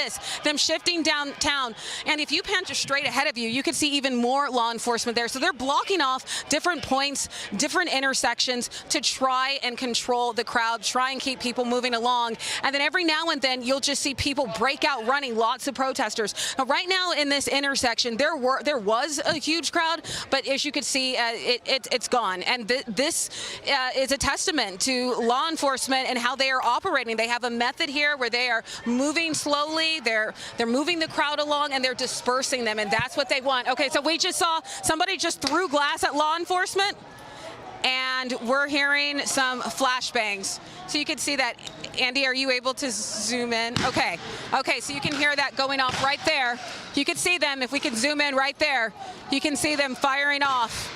them shifting downtown. And if you pan straight ahead of you, you could see even more law enforcement there. So they're blocking off different points, different intersections, to try and control the crowd, try and keep people moving along. And then every now and then you'll just see people break out running, lots of protesters. Now, right now in this intersection, there was a huge crowd, but as you could see, it's gone. And this is a testament to law enforcement and how they are operating. They have a method here where they are moving slowly, they're moving the crowd along, and they're dispersing them, and that's what they want. Okay, so we just saw somebody just threw glass at law enforcement, and we're hearing some flashbangs. So you can see that. Andy, are you able to zoom in? Okay, so you can hear that going off right there. You can see them, if we can zoom in right there, you can see them firing off,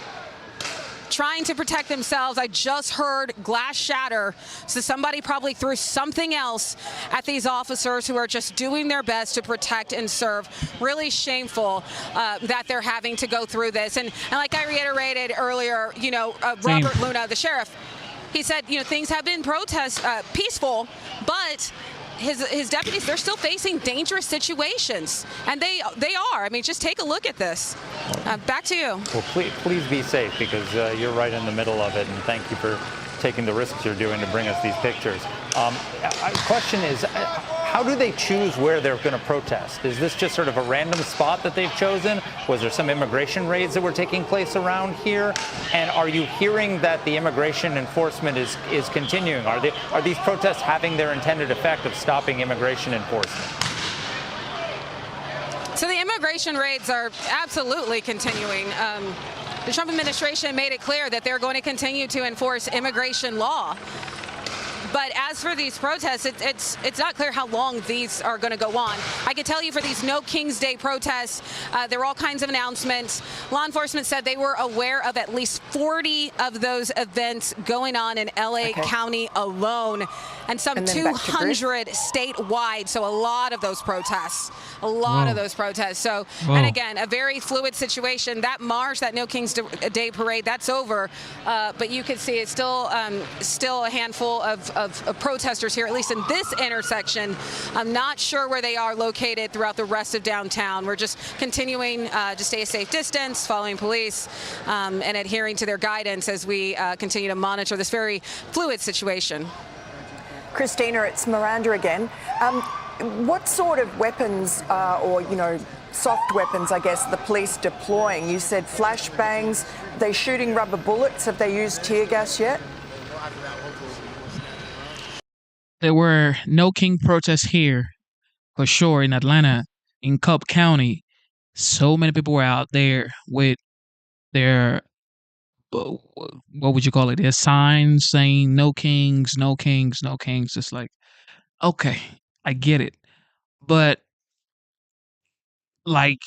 trying to protect themselves. I just heard glass shatter, so somebody probably threw something else at these officers who are just doing their best to protect and serve. Really shameful that they're having to go through this. And like I reiterated earlier, Robert Luna, the sheriff, he said, things have been peaceful, but his deputies, they're still facing dangerous situations, and they are. I mean, just take a look at this. Back to you. Well, please be safe, because you're right in the middle of it, and thank you for taking the risks you're doing to bring us these pictures. Question is, how do they choose where they're going to protest? Is this just sort of a random spot that they've chosen? Was there some immigration raids that were taking place around here? And are you hearing that the immigration enforcement is continuing? Are these protests having their intended effect of stopping immigration enforcement? So the immigration raids are absolutely continuing. The Trump administration made it clear that they're going to continue to enforce immigration law. But as for these protests, it's not clear how long these are going to go on. I can tell you for these No King's Day protests, there were all kinds of announcements. Law enforcement said they were aware of at least 40 of those events going on in LA County alone, and some 200 statewide. So a lot of those protests, of those protests. So, and again, a very fluid situation. That march, that No King's Day parade, that's over. But you can see it's still a handful of protesters here, at least in this intersection. I'm not sure where they are located throughout the rest of downtown. We're just continuing to stay a safe distance, following police, and adhering to their guidance as we continue to monitor this very fluid situation. Christina, it's Miranda again. What sort of weapons or soft weapons, I guess, the police deploying? You said flashbangs. Are they shooting rubber bullets? Have they used tear gas yet? There were No King protests here, for sure, in Atlanta, in Cobb County. So many people were out there with their, what would you call it, their signs saying no kings, no kings, no kings. It's like, okay, I get it. But like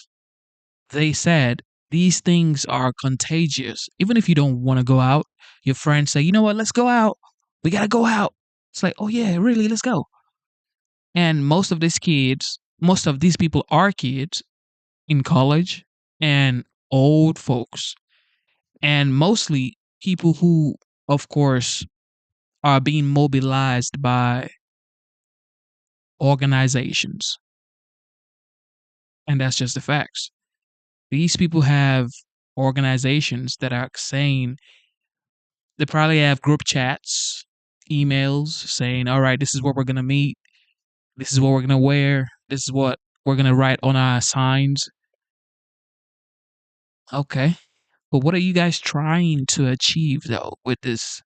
they said, these things are contagious. Even if you don't want to go out, your friends say, you know what, let's go out. We got to go out. It's like, oh yeah, really, let's go. And most of these people are kids in college and old folks. And mostly people who, of course, are being mobilized by organizations. And that's just the facts. These people have organizations that are saying, they probably have group chats, emails saying, all right, this is where we're going to meet. This is what we're going to wear. This is what we're going to write on our signs. Okay. But what are you guys trying to achieve, though, with this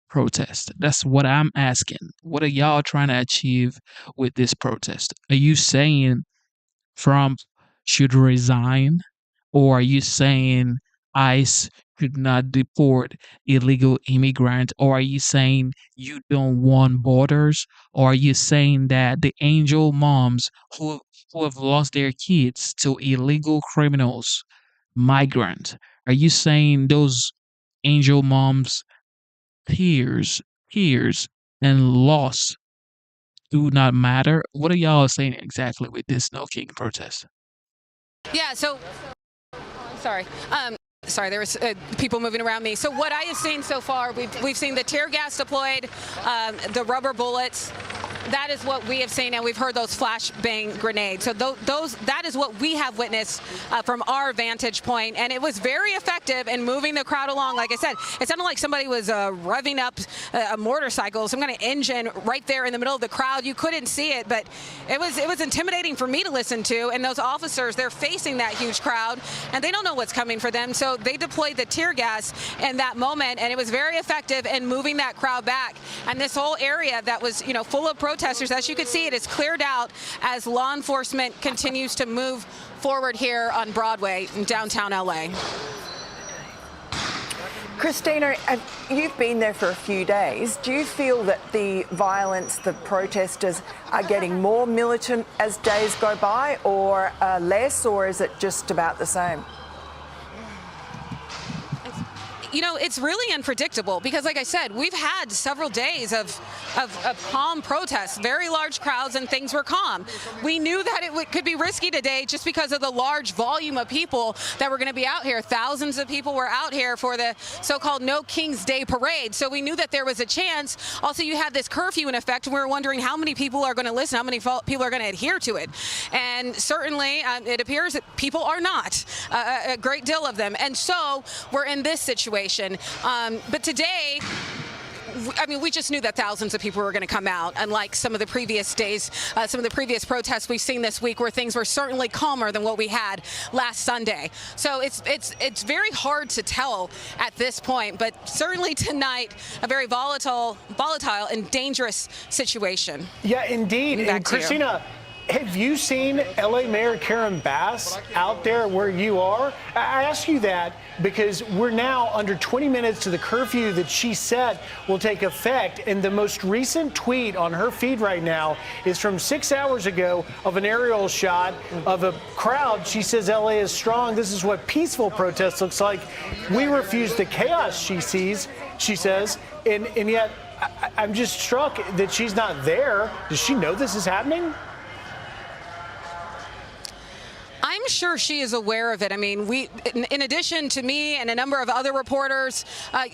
protest? That's what I'm asking. What are y'all trying to achieve with this protest? Are you saying Trump should resign? Or are you saying ICE should not deport illegal immigrants? Or are you saying you don't want borders? Or are you saying that the angel moms who have lost their kids to illegal criminals, migrants, are you saying those angel moms' tears and loss do not matter? What are y'all saying exactly with this No King protest? Yeah, so sorry, there was people moving around me. So what I have seen so far, we've seen the tear gas deployed, the rubber bullets. that is what we have seen, and we've heard those flashbang grenades. So that is what we have witnessed from our vantage point, and it was very effective in moving the crowd along. Like I said, it sounded like somebody was revving up a motorcycle, some kind of engine right there in the middle of the crowd. You couldn't see it, but it was intimidating for me to listen to. And those officers, they're facing that huge crowd, and they don't know what's coming for them. So they deployed the tear gas in that moment, and it was very effective in moving that crowd back. And this whole area that was, full of protesters, as you can see, it is cleared out as law enforcement continues to move forward here on Broadway in downtown LA. Christina, you've been there for a few days. Do you feel that the violence, the protesters are getting more militant as days go by, or less, or is it just about the same? It's really unpredictable because, like I said, we've had several days of calm protests, very large crowds, and things were calm. We knew that it could be risky today just because of the large volume of people that were going to be out here. Thousands of people were out here for the so-called No King's Day parade, so we knew that there was a chance. Also, you had this curfew in effect, and we were wondering how many people are going to listen, how many people are going to adhere to it. And certainly, it appears that people are not, a great deal of them. And so we're in this situation. But today, we just knew that thousands of people were going to come out, unlike some of the previous days, some of the previous protests we've seen this week, where things were certainly calmer than what we had last Sunday. So it's very hard to tell at this point, but certainly tonight, a very volatile and dangerous situation. Yeah, indeed. And Christina, have you seen LA Mayor Karen Bass out there where you are? I ask you that because we're now under 20 minutes to the curfew that she set will take effect. And the most recent tweet on her feed right now is from 6 hours ago of an aerial shot of a crowd. She says LA is strong. This is what peaceful protest looks like. We refuse the chaos, she says. And yet I'm just struck that she's not there. Does she know this is happening? I'm sure she is aware of it. I mean, in addition to me and a number of other reporters,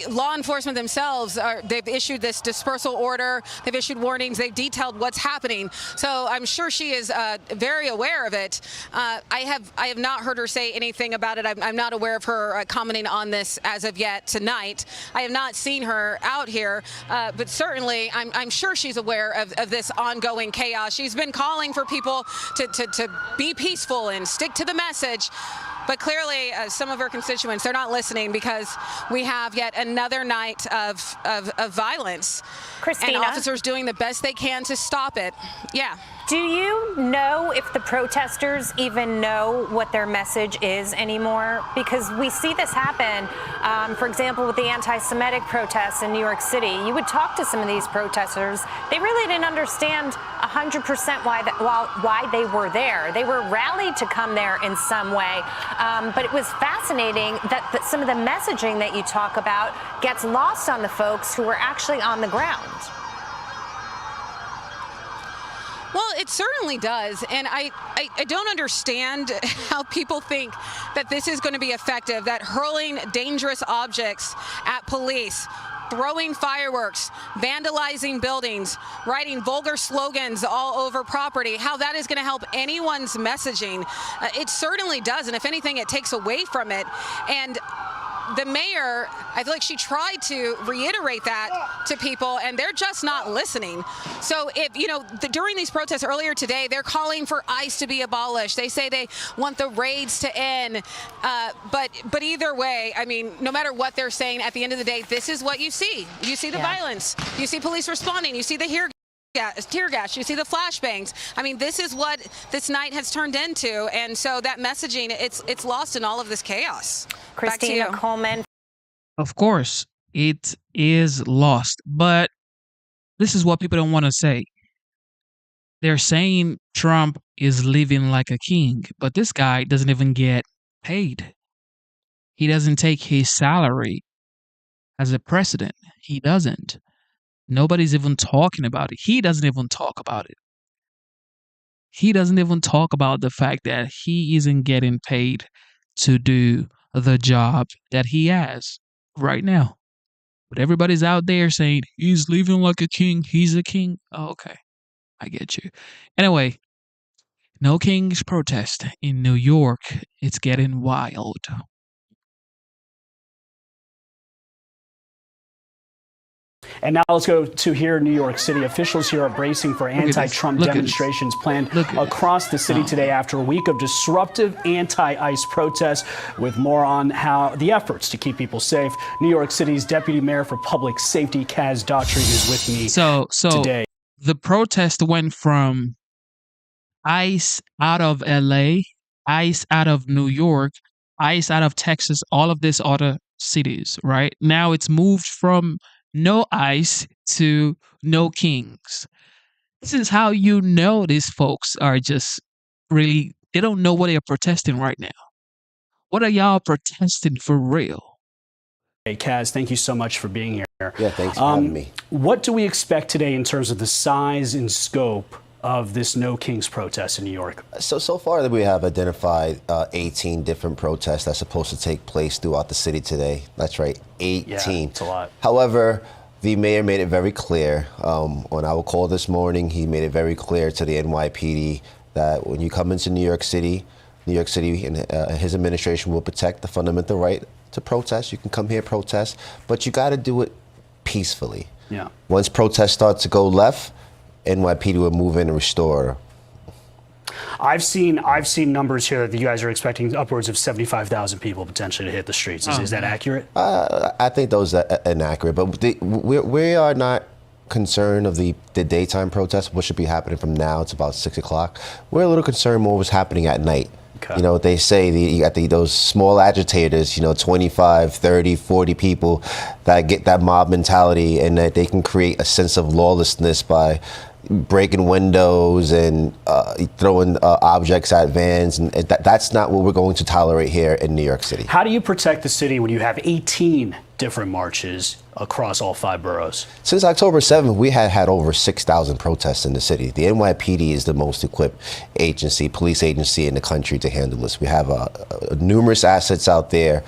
law enforcement themselves, they've issued this dispersal order. They've issued warnings. They've detailed what's happening. So I'm sure she is very aware of it. I have not heard her say anything about it. I'm not aware of her commenting on this as of yet tonight. I have not seen her out here, but certainly I'm sure she's aware of this ongoing chaos. She's been calling for people to be peaceful and stick to the message, but clearly some of her constituents, they're not listening because we have yet another night of violence. Christina, and officers doing the best they can to stop it. Yeah. Do you know if the protesters even know what their message is anymore? Because we see this happen, for example, with the anti-Semitic protests in New York City. You would talk to some of these protesters. They really didn't understand 100% why they were there. They were rallied to come there in some way. But it was fascinating that some of the messaging that you talk about gets lost on the folks who were actually on the ground. Well, it certainly does. And I don't understand how people think that this is going to be effective, that hurling dangerous objects at police, throwing fireworks, vandalizing buildings, writing vulgar slogans all over property, how that is going to help anyone's messaging. It certainly does. And if anything, it takes away from it. And the mayor, I feel like she tried to reiterate that to people, and they're just not listening. So if, during these protests earlier today, they're calling for ICE to be abolished. They say they want the raids to end. But either way, I mean, no matter what they're saying, at the end of the day, this is what you see. You see the violence. You see police responding. You see the tear gas, you see the flashbangs. I mean, this is what this night has turned into, and so that messaging, it's lost in all of this chaos. Christina Coleman. Of course, it is lost, but this is what people don't want to say. They're saying Trump is living like a king, but this guy doesn't even get paid. He doesn't take his salary as a president. He doesn't. Nobody's even talking about it. He doesn't even talk about it. He doesn't even talk about the fact that he isn't getting paid to do the job that he has right now. But everybody's out there saying he's living like a king. He's a king. Oh, okay. I get you. Anyway, No Kings protest in New York. It's getting wild. And now let's go to here in New York City. Officials here are bracing for anti-Trump demonstrations planned across the city today after a week of disruptive anti-ICE protests. With more on how the efforts to keep people safe, New York City's Deputy Mayor for Public Safety, Kaz Daughtry, is with me today. The protest went from ICE out of LA, ICE out of New York, ICE out of Texas, all of these other cities, right? Now it's moved from no ICE to No Kings. This is how you know these folks are just really, they don't know what they are protesting right now. What are y'all protesting for real? Hey, Kaz, thank you so much for being here. Yeah, thanks for having me. What do we expect today in terms of the size and scope of this No Kings protest in New York? So far we have identified 18 different protests that's supposed to take place throughout the city today. That's right, 18. Yeah, it's a lot. However, the mayor made it very clear on our call this morning. He made it very clear to the NYPD that when you come into New York City and his administration will protect the fundamental right to protest. You can come here protest, but you got to do it peacefully. Yeah. Once protests start to go left, NYPD will move in and restore order. I've seen numbers here that you guys are expecting upwards of 75,000 people potentially to hit the streets. Is that accurate? I think those are inaccurate, but we are not concerned of the daytime protests, what should be happening from now to about 6 o'clock. We're a little concerned more what's happening at night. Okay. You know, they say you got those small agitators, 25, 30, 40 people that get that mob mentality, and that they can create a sense of lawlessness by breaking windows and throwing objects at vans. And that's not what we're going to tolerate here in New York City. How do you protect the city when you have 18 different marches across all 5 boroughs? Since October 7th, we had over 6,000 protests in the city. The NYPD is the most equipped police agency in the country to handle this. We have numerous assets out there.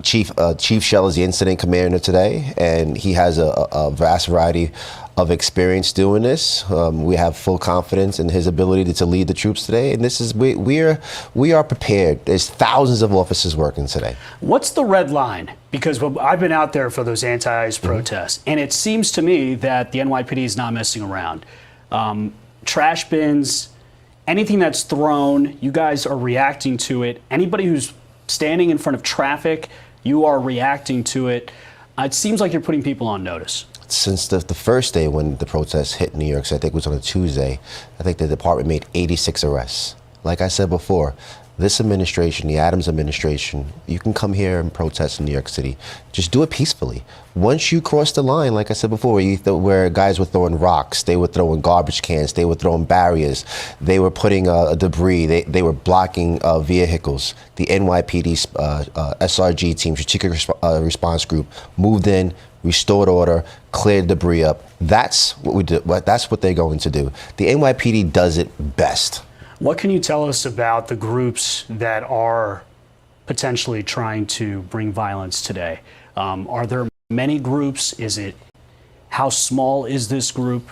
Chief Shell is the incident commander today, and he has a vast variety of experience doing this. We have full confidence in his ability to lead the troops today, and this is we are prepared. There's thousands of officers working today. What's the red line? Because I've been out there for those anti-ICE protests, and it seems to me that the NYPD is not messing around. Trash bins, anything that's thrown, you guys are reacting to it. Anybody who's standing in front of traffic, you are reacting to it. It seems like you're putting people on notice. Since the first day when the protests hit New York, so I think it was on a Tuesday, I think the department made 86 arrests. Like I said before, this administration, the Adams administration, you can come here and protest in New York City. Just do it peacefully. Once you cross the line, like I said before, where guys were throwing rocks, they were throwing garbage cans, they were throwing barriers, they were putting debris, they were blocking vehicles. The NYPD SRG team, Strategic Response Group, moved in, restored order, cleared debris up. That's what we do. That's what they're going to do. The NYPD does it best. What can you tell us about the groups that are potentially trying to bring violence today? Are there many groups? How small is this group?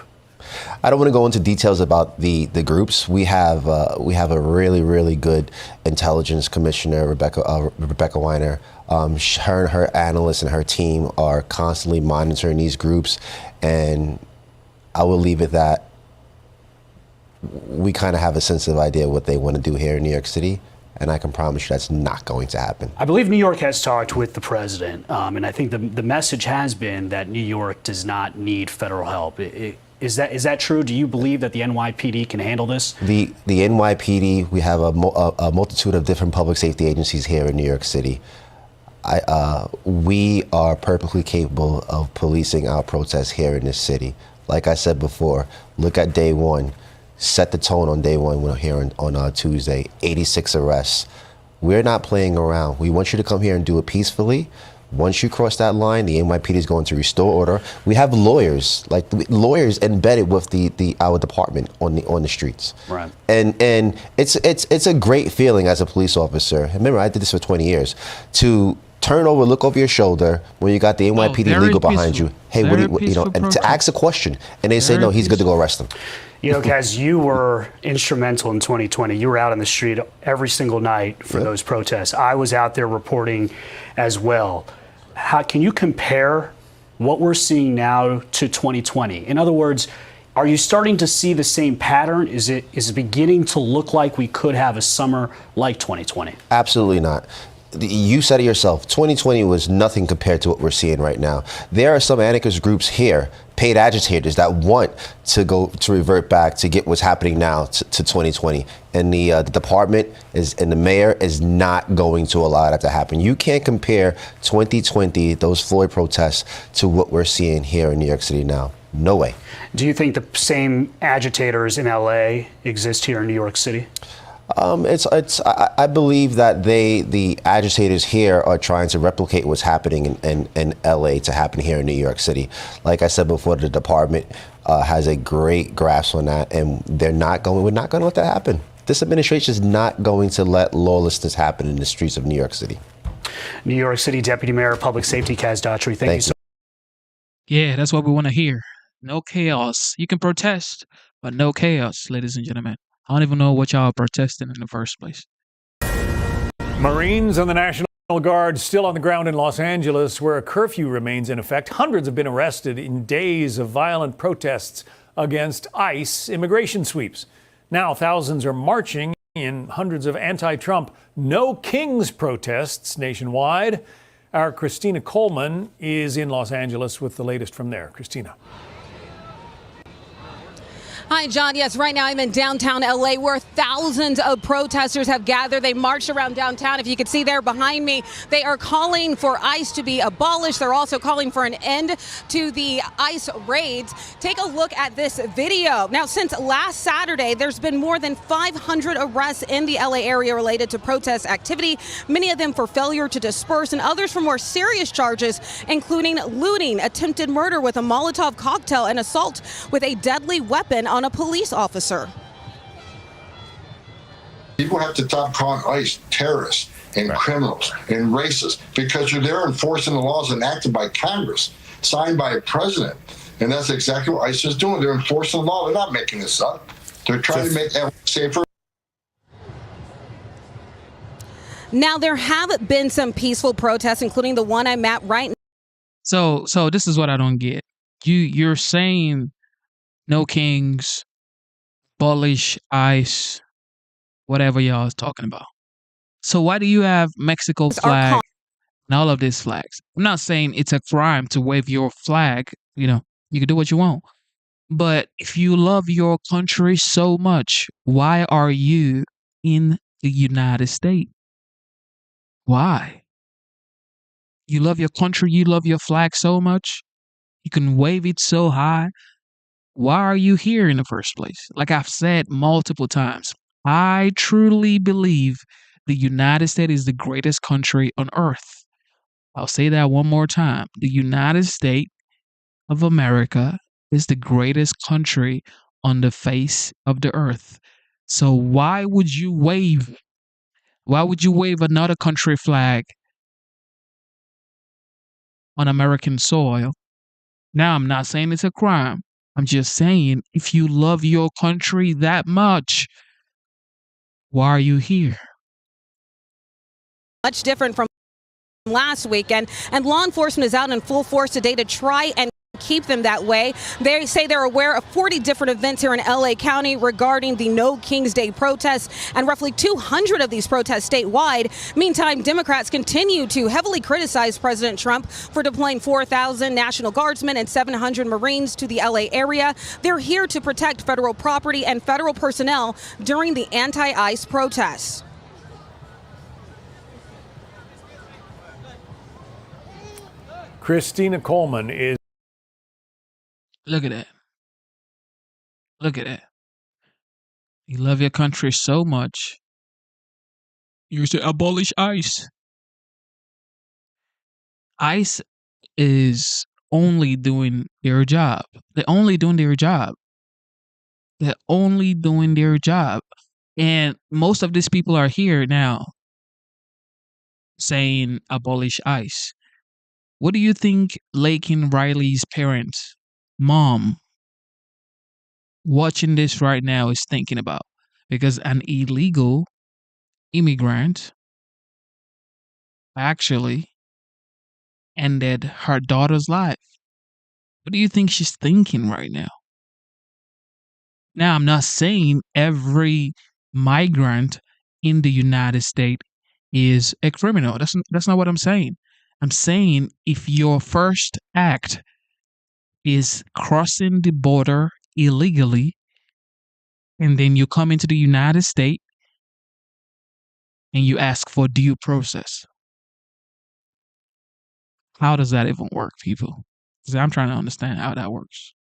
I don't want to go into details about the groups. We have a really, really good intelligence commissioner, Rebecca Weiner. Her and her analysts and her team are constantly monitoring these groups, and I will leave it that we kind of have a sense of idea what they want to do here in New York City, and I can promise you that's not going to happen. I believe New York has talked with the president, and I think the message has been that New York does not need federal help. Is that true? Do you believe that the NYPD can handle this? The NYPD, we have a multitude of different public safety agencies here in New York City. We are perfectly capable of policing our protests here in this city. Like I said before, look at day one. Set the tone on day one. We're here on Tuesday. 86 arrests. We're not playing around. We want you to come here and do it peacefully. Once you cross that line, the NYPD is going to restore order. We have lawyers embedded with our department on the streets. Right. And it's a great feeling as a police officer. Remember, I did this for 20 years to turn over, look over your shoulder when you got the NYPD very legal behind peaceful. you. Hey, Very what do you know, peaceful and to protest. ask a question, and they say Very no, he's good to go arrest him. You know, Kaz, you were instrumental in 2020. You were out on the street every single night for those protests. I was out there reporting as well. How can you compare what we're seeing now to 2020? In other words, are you starting to see the same pattern? Is it beginning to look like we could have a summer like 2020? Absolutely not. You said it yourself, 2020 was nothing compared to what we're seeing right now. There are some anarchist groups here, paid agitators, that want to revert back to get what's happening now to 2020. And the department and the mayor is not going to allow that to happen. You can't compare 2020, those Floyd protests, to what we're seeing here in New York City now. No way. Do you think the same agitators in LA exist here in New York City? I believe that the agitators here are trying to replicate what's happening in LA to happen here in New York City. Like I said before, the department has a great grasp on that, and we're not going to let that happen. This administration is not going to let lawlessness happen in the streets of New York City. New York City Deputy Mayor of Public Safety Kaz Daughtry, thank you so much. Yeah, that's what we want to hear. No chaos. You can protest, but no chaos, ladies and gentlemen. I don't even know what y'all are protesting in the first place. Marines and the National Guard still on the ground in Los Angeles, where a curfew remains in effect. Hundreds have been arrested in days of violent protests against ICE immigration sweeps. Now thousands are marching in hundreds of anti-Trump No Kings protests nationwide. Our Christina Coleman is in Los Angeles with the latest from there. Christina. Hi, John. Yes, right now I'm in downtown LA where thousands of protesters have gathered. They marched around downtown. If you can see there behind me, they are calling for ICE to be abolished. They're also calling for an end to the ICE raids. Take a look at this video. Now, since last Saturday, there's been more than 500 arrests in the LA area related to protest activity, many of them for failure to disperse and others for more serious charges, including looting, attempted murder with a Molotov cocktail, and assault with a deadly weapon on a police officer. People have to stop calling ICE terrorists and criminals and racists because they're enforcing the laws enacted by Congress, signed by a president. And that's exactly what ICE is doing. They're enforcing the law. They're not making this up. They're trying to make everyone safer. Now, there have been some peaceful protests, including the one I'm at right now. So this is what I don't get. You're saying no kings, abolish ICE, whatever y'all is talking about. So why do you have Mexico flag and all of these flags? I'm not saying it's a crime to wave your flag. You know, you can do what you want. But if you love your country so much, why are you in the United States? Why? You love your country, you love your flag so much, you can wave it so high. Why are you here in the first place? Like I've said multiple times, I truly believe the United States is the greatest country on earth. I'll say that one more time. The United States of America is the greatest country on the face of the earth. So why would you wave another country flag on American soil? Now, I'm not saying it's a crime. I'm just saying, if you love your country that much, why are you here? Much different from last weekend, and law enforcement is out in full force today to try and keep them that way. They say they're aware of 40 different events here in LA County regarding the No Kings Day protests, and roughly 200 of these protests statewide. Meantime, Democrats continue to heavily criticize President Trump for deploying 4,000 National Guardsmen and 700 Marines to the LA area. They're here to protect federal property and federal personnel during the anti-ICE protests. Christina Coleman is. Look at that. Look at that. You love your country so much, you should abolish ICE. ICE is only doing their job. They're only doing their job. They're only doing their job. And most of these people are here now saying abolish ICE. What do you think Laken Riley's parents, mom, watching this right now is thinking about? Because an illegal immigrant actually ended her daughter's life. What do you think she's thinking right now? Now, I'm not saying every migrant in the United States is a criminal. That's not what I'm saying. I'm saying if your first act is crossing the border illegally, and then you come into the United States and you ask for due process, how does that even work, people? 'Cause I'm trying to understand how that works.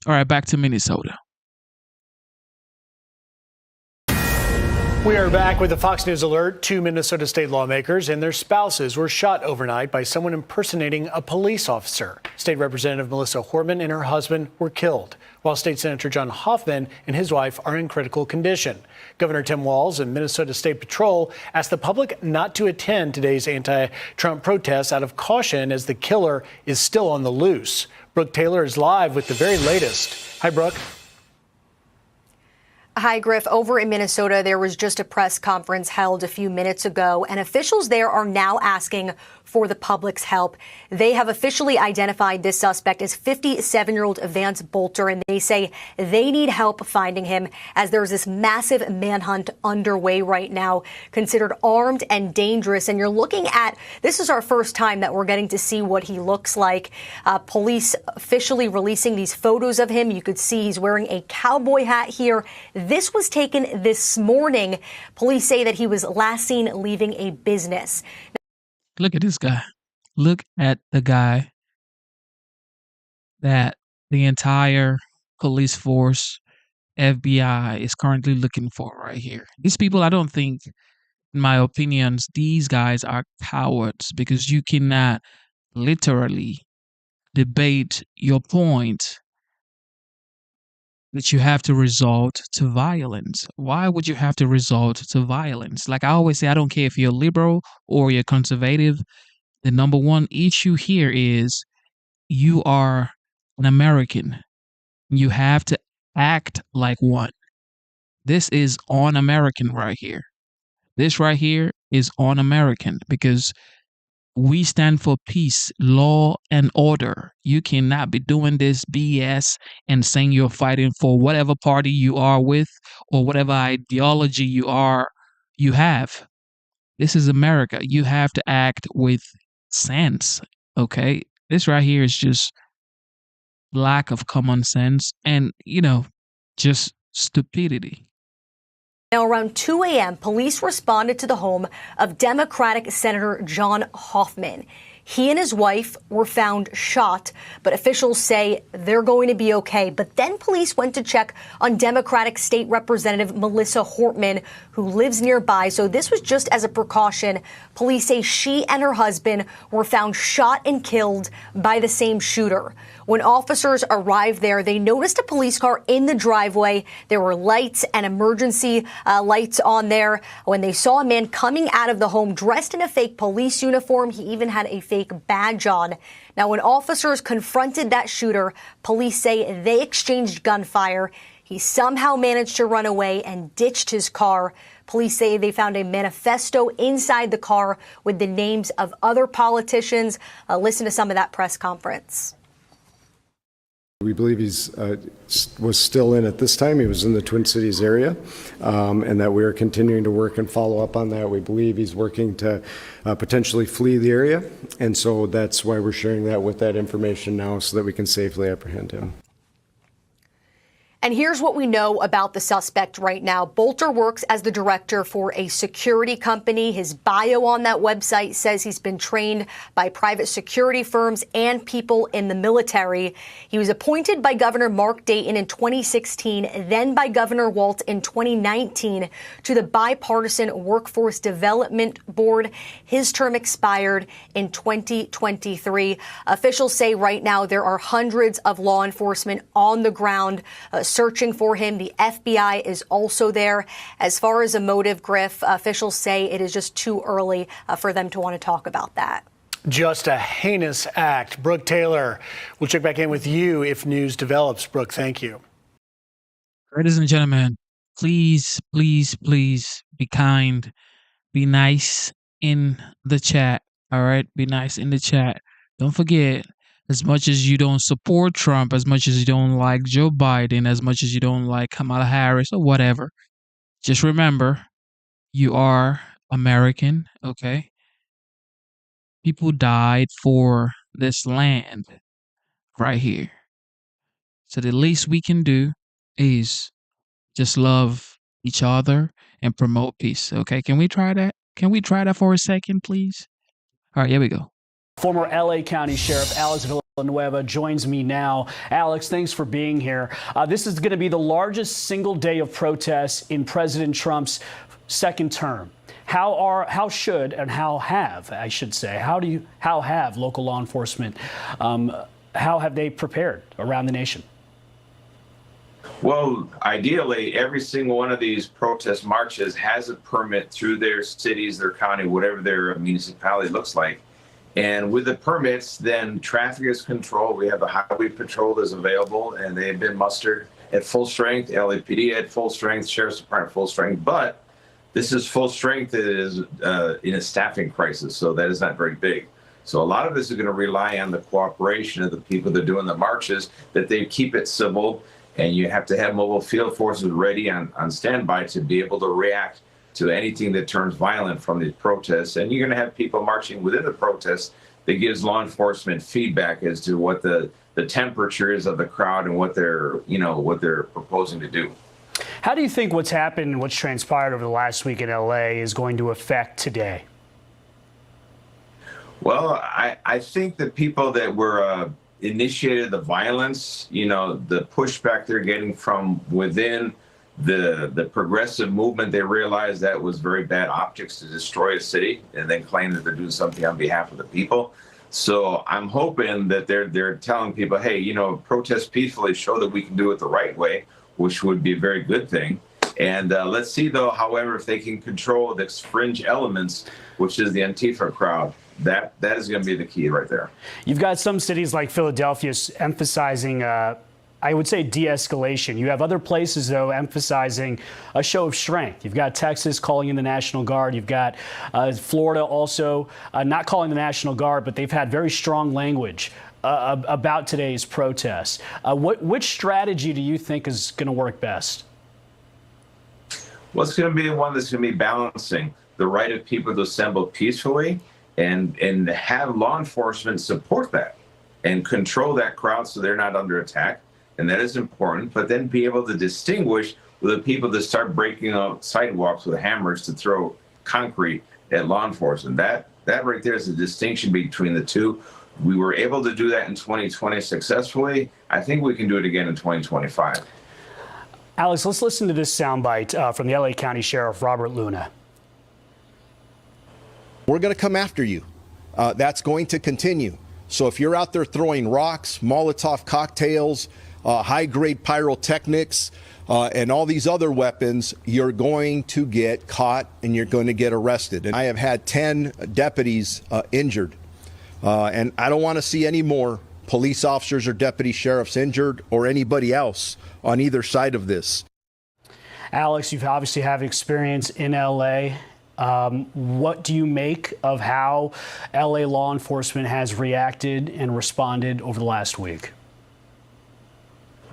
All right, back to Minnesota. We are back with a Fox News alert. 2 Minnesota state lawmakers and their spouses were shot overnight by someone impersonating a police officer. State Representative Melissa Hortman and her husband were killed, while State Senator John Hoffman and his wife are in critical condition. Governor Tim Walz and Minnesota State Patrol asked the public not to attend today's anti-Trump protests out of caution as the killer is still on the loose. Brooke Taylor is live with the very latest. Hi, Brooke. Hi, Griff. Over in Minnesota, there was just a press conference held a few minutes ago, and officials there are now asking for the public's help. They have officially identified this suspect as 57-year-old Vance Bolter, and they say they need help finding him as there's this massive manhunt underway right now, considered armed and dangerous. And you're looking at, this is our first time that we're getting to see what he looks like. Police officially releasing these photos of him. You could see he's wearing a cowboy hat here. This was taken this morning. Police say that he was last seen leaving a business. Look at this guy. Look at the guy that the entire police force, FBI, is currently looking for right here. These people, I don't think, in my opinions, these guys are cowards, because you cannot literally debate your point that you have to resort to violence. Why would you have to resort to violence? Like I always say, I don't care if you're liberal or you're conservative. The number one issue here is you are an American. You have to act like one. This is un-American right here. This right here is un-American, because we stand for peace, law, and order. You cannot be doing this BS and saying you're fighting for whatever party you are with or whatever ideology you have. This is America. You have to act with sense, okay? This right here is just lack of common sense and, just stupidity. Now, around 2 a.m., police responded to the home of Democratic Senator John Hoffman. He and his wife were found shot, but officials say they're going to be okay. But then police went to check on Democratic State Representative Melissa Hortman, who lives nearby. So this was just as a precaution. Police say she and her husband were found shot and killed by the same shooter. When officers arrived there, they noticed a police car in the driveway. There were lights and emergency lights on there. When they saw a man coming out of the home dressed in a fake police uniform, he even had a fake badge on. Now, when officers confronted that shooter, police say they exchanged gunfire. He somehow managed to run away and ditched his car. Police say they found a manifesto inside the car with the names of other politicians. Listen to some of that press conference. We believe he's was still in at this time. He was in the Twin Cities area, and that we are continuing to work and follow up on that. We believe he's working to potentially flee the area, and so that's why we're sharing that with that information now, so that we can safely apprehend him. And here's what we know about the suspect right now. Bolter works as the director for a security company. His bio on that website says he's been trained by private security firms and people in the military. He was appointed by Governor Mark Dayton in 2016, then by Governor Walz in 2019 to the Bipartisan Workforce Development Board. His term expired in 2023. Officials say right now there are hundreds of law enforcement on the ground searching for him. The FBI is also there. As far as a motive, Griff, officials say it is just too early for them to want to talk about that. Just a heinous act. Brooke Taylor, we'll check back in with you if news develops. Brooke, thank you. Ladies and gentlemen, please, please, please be kind. Be nice in the chat. All right? Be nice in the chat. Don't forget, as much as you don't support Trump, as much as you don't like Joe Biden, as much as you don't like Kamala Harris or whatever, just remember, you are American, okay? People died for this land right here. So the least we can do is just love each other and promote peace, okay? Can we try that? Can we try that for a second, please? All right, here we go. Former LA County Sheriff Alex Villanueva joins me now. Alex, thanks for being here. This is going to be the largest single day of protests in President Trump's second term. How have local law enforcement, how have they prepared around the nation? Well, ideally, every single one of these protest marches has a permit through their cities, their county, whatever their municipality looks like. And with the permits, then traffic is controlled. We have the highway patrol that's available, and they have been mustered at full strength, LAPD at full strength, Sheriff's Department full strength. But this is full strength. It is in a staffing crisis, so that is not very big. So a lot of this is going to rely on the cooperation of the people that are doing the marches, that they keep it civil, and you have to have mobile field forces ready on standby to be able to react to anything that turns violent from these protests. And you're going to have people marching within the protests that gives law enforcement feedback as to what the temperature is of the crowd and what they're proposing to do. How do you think what's happened and what's transpired over the last week in LA is going to affect today? Well, I think the people that were initiated the violence, the pushback they're getting from within the progressive movement, they realized that was very bad optics to destroy a city and then claim that they're doing something on behalf of the people. So I'm hoping that they're telling people, hey, protest peacefully, show that we can do it the right way, which would be a very good thing. And let's see, though, however, if they can control the fringe elements, which is the Antifa crowd. That is going to be the key right there. You've got some cities like Philadelphia emphasizing, I would say, de-escalation. You have other places, though, emphasizing a show of strength. You've got Texas calling in the National Guard. You've got Florida also not calling the National Guard, but they've had very strong language about today's protests. Which strategy do you think is going to work best? Well, it's going to be the one that's going to be balancing the right of people to assemble peacefully and have law enforcement support that and control that crowd so they're not under attack. And that is important, but then be able to distinguish with the people that start breaking up sidewalks with hammers to throw concrete at law enforcement. That right there is the distinction between the two. We were able to do that in 2020 successfully. I think we can do it again in 2025. Alex, let's listen to this soundbite from the LA County Sheriff Robert Luna. We're going to come after you. That's going to continue. So if you're out there throwing rocks, Molotov cocktails, high-grade pyrotechnics, and all these other weapons, you're going to get caught and you're going to get arrested. And I have had 10 deputies injured. And I don't want to see any more police officers or deputy sheriffs injured or anybody else on either side of this. Alex, you've obviously have experience in LA. What do you make of how LA law enforcement has reacted and responded over the last week?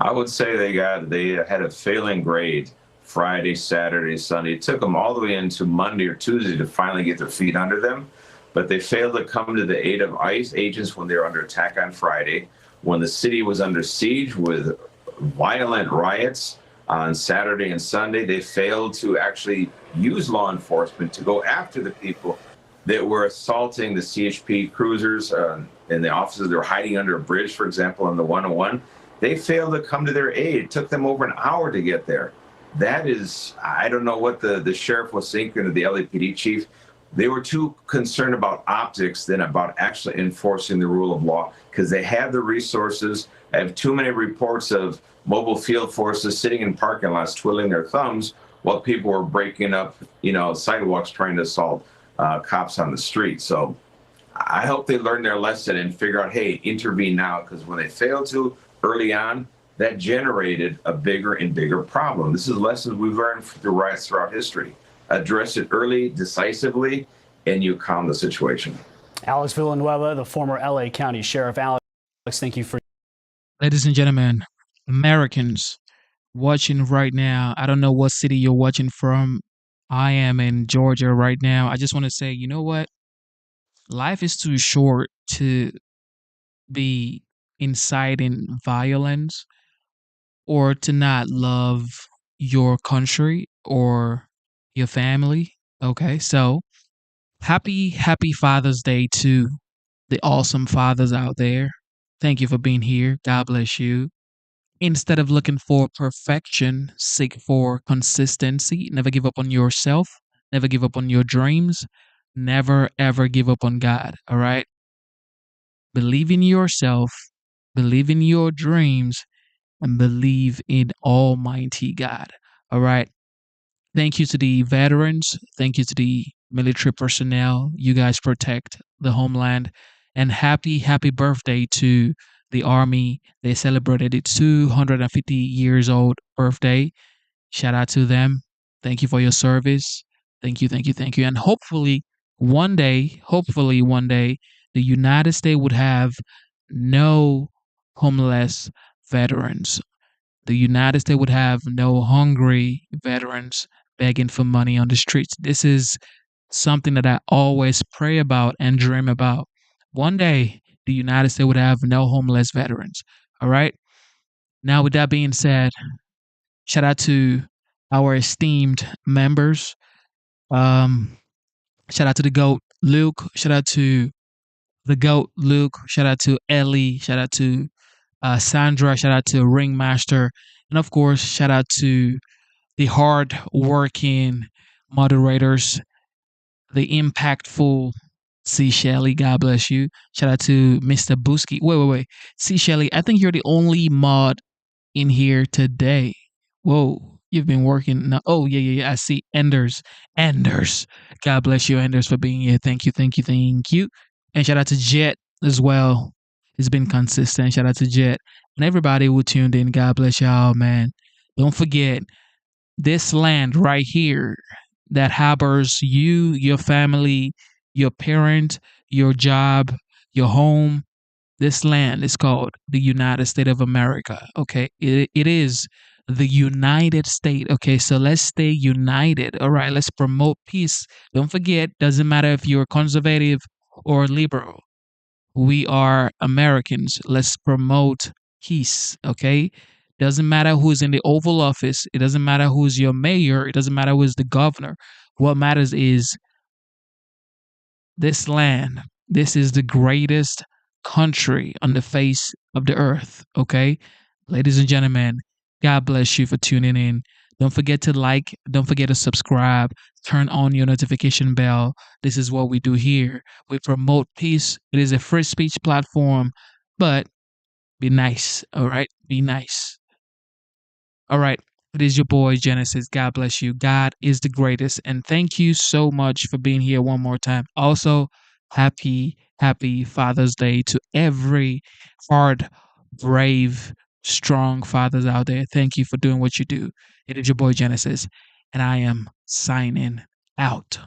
I would say they had a failing grade Friday, Saturday, Sunday. It took them all the way into Monday or Tuesday to finally get their feet under them. But they failed to come to the aid of ICE agents when they were under attack on Friday, when the city was under siege with violent riots on Saturday and Sunday. They failed to actually use law enforcement to go after the people that were assaulting the CHP cruisers and the officers that were hiding under a bridge, for example, on the 101. They failed to come to their aid. It took them over an hour to get there. That is, I don't know what the sheriff was thinking, or the LAPD chief. They were too concerned about optics than about actually enforcing the rule of law, because they have the resources. I have too many reports of mobile field forces sitting in parking lots twiddling their thumbs while people were breaking up, sidewalks trying to assault cops on the street. So I hope they learn their lesson and figure out, hey, intervene now, because when they failed to early on, that generated a bigger and bigger problem. This is lessons we've learned through riots throughout history. Address it early, decisively, and you calm the situation. Alex Villanueva, the former LA County Sheriff. Alex, thank you for. Ladies and gentlemen, Americans watching right now, I don't know what city you're watching from. I am in Georgia right now. I just want to say, you know what? Life is too short to be inciting violence or to not love your country or your family. Okay, so happy Father's Day to the awesome fathers out there. Thank you for being here. God bless you. Instead of looking for perfection, seek for consistency. Never give up on yourself. Never give up on your dreams. Never, ever give up on God. All right? Believe in yourself. Believe in your dreams. And believe in Almighty God. All right? Thank you to the veterans. Thank you to the military personnel. You guys protect the homeland. And happy birthday to the Army. They celebrated its 250 years old birthday. Shout out to them. Thank you for your service. Thank you. And hopefully one day, the United States would have no homeless veterans. The United States would have no hungry veterans begging for money on the streets. This is something that I always pray about and dream about. One day, the United States would have no homeless veterans. All right? Now, with that being said, shout out to our esteemed members. Shout out to the GOAT, Luke. Shout out to the GOAT, Luke. Shout out to Ellie. Shout out to Sandra. Shout out to Ringmaster. And of course, shout out to the hard-working moderators, the impactful C. Shelley, God bless you. Shout out to Mr. Busky. Wait. C. Shelley, I think you're the only mod in here today. Whoa, you've been working. Now. Oh, yeah. I see Enders. God bless you, Enders, for being here. Thank you. And shout out to Jet as well. It's been consistent. Shout out to Jet. And everybody who tuned in, God bless y'all, man. Don't forget, this land right here that harbors you, your family, your parent, your job, your home, this land is called the United States of America. Okay, it is the United States. Okay, so let's stay united. All right, let's promote peace. Don't forget, doesn't matter if you're conservative or liberal. We are Americans. Let's promote peace. Okay, doesn't matter who's in the Oval Office. It doesn't matter who's your mayor. It doesn't matter who's the governor. What matters is this land. This is the greatest country on the face of the earth. Okay, ladies and gentlemen, God bless you for tuning in. Don't forget to like. Don't forget to subscribe. Turn on your notification bell. This is what we do here. We promote peace. It is a free speech platform, but be nice. All right, be nice. All right. It is your boy Genesis. God bless you. God is the greatest. And thank you so much for being here one more time. Also, happy Father's Day to every hard, brave, strong fathers out there. Thank you for doing what you do. It is your boy Genesis, and I am signing out.